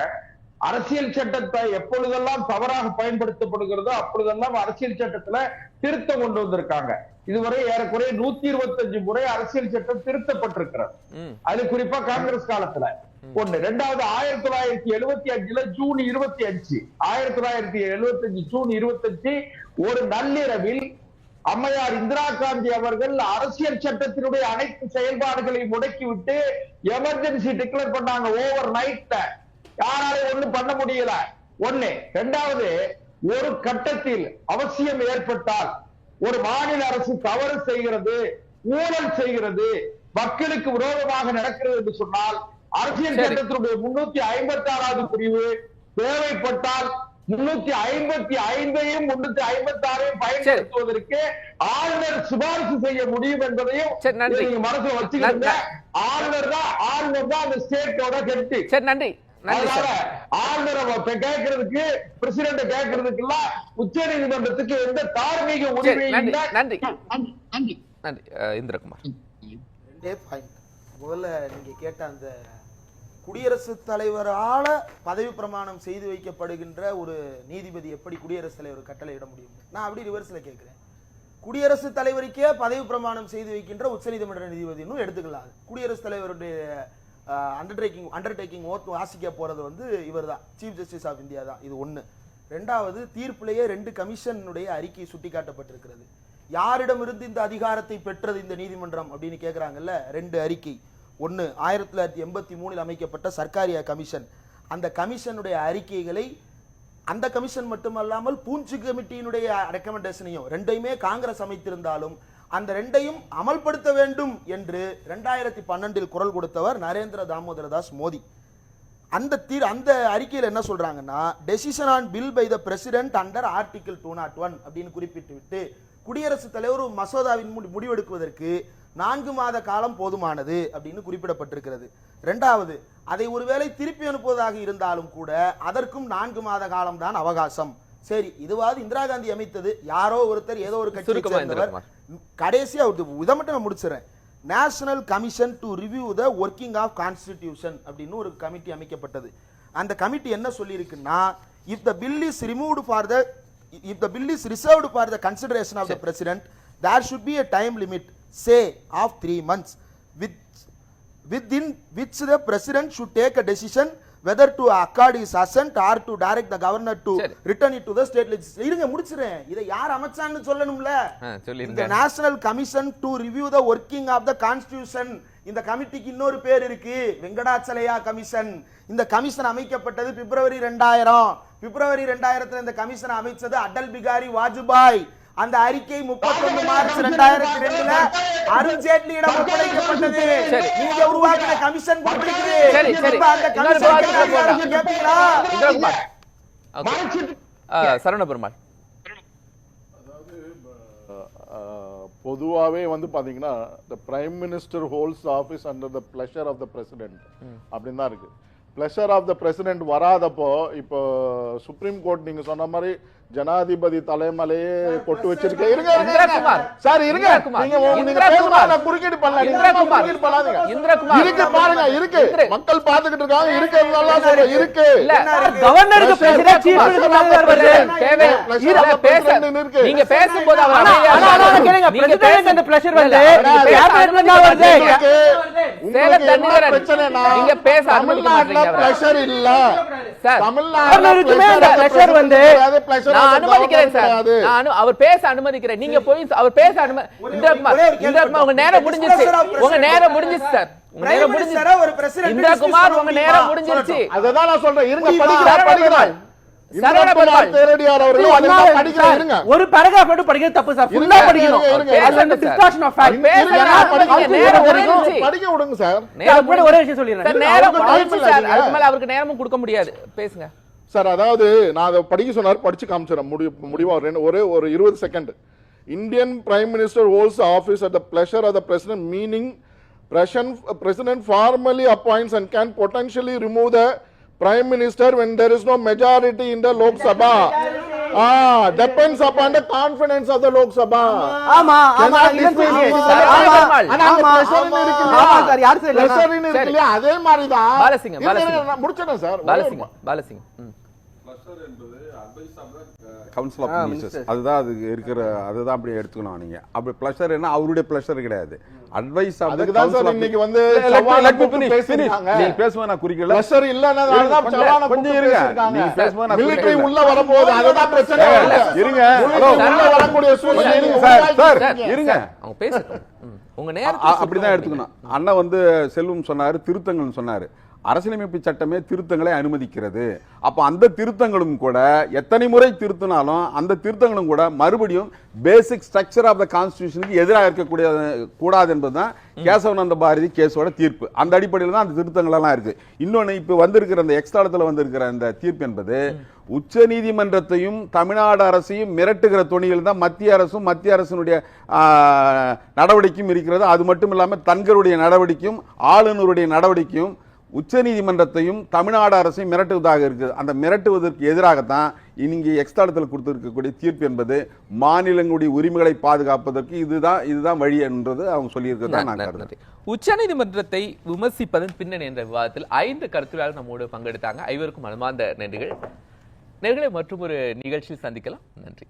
அரசியல் சட்டத்தை எப்பொழுதெல்லாம் தவறாக பயன்படுத்தப்படுகிறதோ அப்பொழுதெல்லாம் அரசியல் சட்டத்துல திருத்தம் கொண்டு வந்திருக்காங்க. இதுவரை ஏறக்குறைய 125 முறை அரசியல் சட்டம் திருத்தப்பட்டிருக்கிறது. அது குறிப்பா காங்கிரஸ் காலத்துல ஒண்ணு. ரெண்டாவது 1975 ஜூன் 25 1975 ஜூன் 25 ஒரு நள்ளிரவில் அம்மையார் இந்திரா காந்தி அவர்கள் அரசியல் சட்டத்தினுடைய அனைத்து செயல்பாடுகளையும் முடக்கிவிட்டு எமர்ஜென்சி டிக்ளேர் பண்ணாங்க. ஓவர் நைட் யாராலும் ஒண்ணும் பண்ண முடியல. ஒண்ணு. ரெண்டாவது, ஒரு கட்டத்தில் அவசியம் ஏற்பட்டால் ஒரு மாநில அரசு தவறு செய்கிறது, ஊழல் செய்கிறது, மக்களுக்கு விரோதமாக நடக்கிறது என்று சொன்னால் அரசியல் சட்டத்தினுடைய 356வது பிரிவு தேவைப்பட்டால் 355ஐயும் 356ஐயும் பயன்படுத்துவதற்கு ஆளுநர் சிபாரிசு செய்ய முடியும் என்பதையும் நீங்க மனசுல வச்சுக்கிட்டு ஆளுநர் தான் அந்த ஸ்டேட்டோட ஹெட். சரி, நன்றி. ஆளுநரை கேட்கறதுக்கு பிரசிடென்ட் கேட்கறதுக்கு இல்ல உச்ச நீதிமன்றத்துக்கு எந்த தார்மீக உரிமையும் இல்லை. நன்றி நன்றி இந்திரகுமார். முதல்ல நீங்க கேட்ட அந்த குடியரசுத் தலைவரால பதவி பிரமாணம் செய்து வைக்கப்படுகின்ற ஒரு நீதிபதி எப்படி குடியரசுத் தலைவர் கட்டளையிட முடியும்? நான் அப்படி ரிவர்ஸ்ல கேட்கிறேன். குடியரசுத் தலைவருக்கே பதவி பிரமாணம் செய்து வைக்கின்ற உச்சநீதிமன்ற நீதிபதினு எடுத்துக்கலாம். குடியரசுத் தலைவருடைய அண்டர்டேக்கிங் ஓத் வாசிக்க போறது வந்து இவர் தான், சீஃப் ஜஸ்டிஸ் ஆஃப் இந்தியா தான். இது ஒண்ணு. ரெண்டாவது, தீர்ப்பிலேயே 2 கமிஷனுடைய அறிக்கை சுட்டிக்காட்டப்பட்டிருக்கிறது. யாரிடமிருந்து இந்த அதிகாரத்தை பெற்றது இந்த நீதிமன்றம் அப்படின்னு கேட்கிறாங்கல்ல, 2 அறிக்கை. ஒன்னு 1983 அமைக்கப்பட்ட சர்க்காரியா கமிஷன். அந்த கமிஷனுடைய அறிக்கைகளை அந்த கமிஷன் மட்டுமல்லாமல் பூஞ்சி கமிட்டியினுடைய ரெக்கமெண்டேஷனையும் 2யுமே காங்கிரஸ் அமைத்திருந்தாலும் அந்த 2யும் அமல்படுத்த வேண்டும் என்று 2012 குரல் கொடுத்தவர் நரேந்திர தாமோதர தாஸ் மோடி. அந்த அறிக்கையில் என்ன சொல்றாங்கன்னா, decision on bill by the president under article 201 அப்படின்னு குறிப்பிட்டு விட்டு குடியரசுத் தலைவர் மசோதாவின் முடிவெடுக்குவதற்கு 4 மாத காலம் போதுமானது அப்படின்னு குறிப்பிடப்பட்டிருக்கிறது. இரண்டாவது, அதை ஒருவேளை திருப்பி அனுப்புவதாக இருந்தாலும் கூட அதற்கும் 4 மாத காலம் தான் அவகாசம். சரி, இதுவாது இந்திரா காந்தி அமைத்தது, யாரோ ஒருத்தர் ஏதோ ஒரு கட்சியை சேர்ந்தவர். கடைசியா இதை மட்டும் நான் முடிச்சிடறேன். National commission to review the working of constitution அப்படின்னு ஒரு கமிட்டி அமைக்கப்பட்டது. அந்த கமிட்டி என்ன சொல்லி இருக்குன்னா, if the bill is reserved for the consideration of the president, there should be a time limit, say of 3 months, within which the president should take a decision whether to accord his assent or to direct the governor to return it to the state legislature. இருங்க முடிச்சிரேன். இதை யார் அமைச்சான்னு சொல்லணும்ல. இந்த national commission to review the working of the constitution, இந்த கமிட்டிக்கு இன்னொரு பேர் இருக்கு, வெங்கடாச்சலையா கமிஷன். இந்த கமிஷன் அமைக்கப்பட்டது பிப்ரவரி 2000. பிப்ரவரி 2000 இந்த கமிஷன் அமைச்சது அடல் பிகாரி வாஜ்பாய். அந்த அறிக்கை 31 மார்ச் 2002 அருண் ஜேட்லியிடம் ஒப்படைக்கப்பட்டது. நீங்க உருவாக்கின கமிஷன் பப்ளிக்லி. அந்த கமிஷன் கேப்பீங்களா? சரவண பெருமாள். பொதுவாவே வந்து பாத்தீங்கன்னா the prime minister holds the office under the pleasure of the president அப்படின்னு தான் இருக்கு. pleasure of the president வராதப்போ இப்போ சுப்ரீம் கோர்ட் நீங்க சொன்ன மாதிரி ஜனாதிபதி தலைமலையே கொட்டு வச்சிருக்கேன். இருங்க சார், இருங்க, நீங்க பேசுறத குறுக்கிட்டு பண்ணாதீங்க. இருக்கு பாருங்க, இருக்கு, மக்கள் பாத்துக்கிட்டு இருக்காங்க. இருக்கு, நல்லா சொல்றேன், இருக்கு. கவர்னருக்கு பிரசிடென்ட் சீஃப் மினிஸ்டர் வருது. நீங்க பேசும்போது பிரசிடென்ட் அந்த பிரஷர் வந்து கேபினெட்ல தான் வருது. நீங்க பேச அனுமதிக்க மாட்டீங்க. பிரஷர் இல்ல சார், தமிழ்நாட்டுமே அந்த பிரஷர் வந்து நான் அனுமதிக்கிறேன் சார். அவர் பேச அனுமதிக்கிறேன். நீங்க போய் அவர் பேச இந்திரகுமார், உங்க நேரம் முடிஞ்சிருச்சு. உங்க நேரம் முடிஞ்சிருச்சு சார். உங்க நேரம் முடிஞ்சிருச்சு இந்திரகுமார், உங்க நேரம் முடிஞ்சிருச்சு. அததான் நான் சொல்றேன். இருங்க, படிக்கிறேன். ஒரு பேராகிராஃப் மட்டும் படிக்கிறது தப்பு சார். ஃபுல்லா படிக்கணும். அது வந்து டிஸ்கஷன் ஆஃப் ஃபேக்ட். படிக்க விடுங்க சார். ஒரே விஷயம் சொல்லிடுறேன். நேரம் முடிஞ்சிருச்சு சார். அதுக்கு மேல அவருக்கு நேரமும் கொடுக்க முடியாது. பேசுங்க சார். அதாவது நான் அதை படிக்க சொன்னார், படிச்சு காமிச்சிடறேன். முடிவா ஒரே ஒரு 20 second. Indian prime minister holds office at the pleasure of the president, meaning president formally appoints and can potentially remove the prime minister when there is no majority in the Lok Sabha. Depends upon the confidence of the Lok Sabha. ஆமா ஆமா அதே மாதிரி தான். பாலசிங்க முடிச்சேன் sir. Balasinghe council of ministers அதுதான் அது இருக்கிற, அதுதான் அப்படி எடுத்துக்கணும். நீங்க அப்படி பிளஷர் என்ன அவருடைய பிளஷர் கிடையாது. Advice of the council. இன்னைக்கு வந்து நீங்க பேசும்போது நான் குறிக்கல. பிளஷர் இல்லன்னா தான் சவான கொஞ்சம் இருங்க. நீங்க பேசும்போது நான் மிலிட்டரி உள்ள வரப்போகுது, அதுதான் பிரச்சனை. இருங்க, உள்ள வரக்கூடிய சூழ்நிலை சார் இருங்க, அவங்க பேசட்டும். உங்க நேரம் அப்படிதான் எடுத்துக்கணும். அண்ணா வந்து செல்வம் சொன்னாரு, திருத்தங்கள்னு சொன்னாரு. அரசியலமைப்பு சட்டமே திருத்தங்களை அனுமதிக்கிறது. அப்போ அந்த திருத்தங்களும் கூட எத்தனை முறை திருத்தினாலும் அந்த திருத்தங்களும் கூட மறுபடியும் பேசிக் ஸ்ட்ரக்சர் ஆஃப் த கான்ஸ்டிடியூஷனுக்கு எதிராக இருக்கக்கூடிய கூடாது என்பதுதான் கேசவானந்த பாரதி கேஸோட தீர்ப்பு. அந்த அடிப்படையில் தான் அந்த திருத்தங்கள் எல்லாம் இருக்கு. இன்னொன்னு இப்ப வந்திருக்கிற அந்த எக்ஸ்ட்ராலத்தில் வந்திருக்கிற அந்த தீர்ப்பு என்பது உச்ச நீதிமன்றத்தையும் தமிழ்நாடு அரசையும் மிரட்டுகிற துணியில் தான் மத்திய அரசும் மத்திய அரசினுடைய நடவடிக்கையும் இருக்கிறது. அது மட்டும் இல்லாமல் தங்களுடைய நடவடிக்கையும் ஆளுநருடைய நடவடிக்கையும் உச்ச நீதிமன்றத்தையும் தமிழ்நாடு அரசையும் மிரட்டுவதாக இருக்குது. அந்த மிரட்டுவதற்கு எதிராகத்தான் இங்கே எக்ஸ்ட்ராலத்தில் கொடுத்திருக்கக்கூடிய தீர்ப்பு என்பது மாநிலங்களுடைய உரிமைகளை பாதுகாப்பதற்கு இதுதான் வழி என்றது அவங்க சொல்லியிருக்கிறது. உச்ச நீதிமன்றத்தை விமர்சிப்பதன் பின்னணி என்ற விவாதத்தில் 5 கருத்துரையாளர்கள் நம்மோடு பங்கெடுத்தாங்க. ஐவருக்கும் மனமார்ந்த நன்றிகள். நேர்களை மற்றும் ஒரு நிகழ்ச்சியில் சந்திக்கலாம். நன்றி.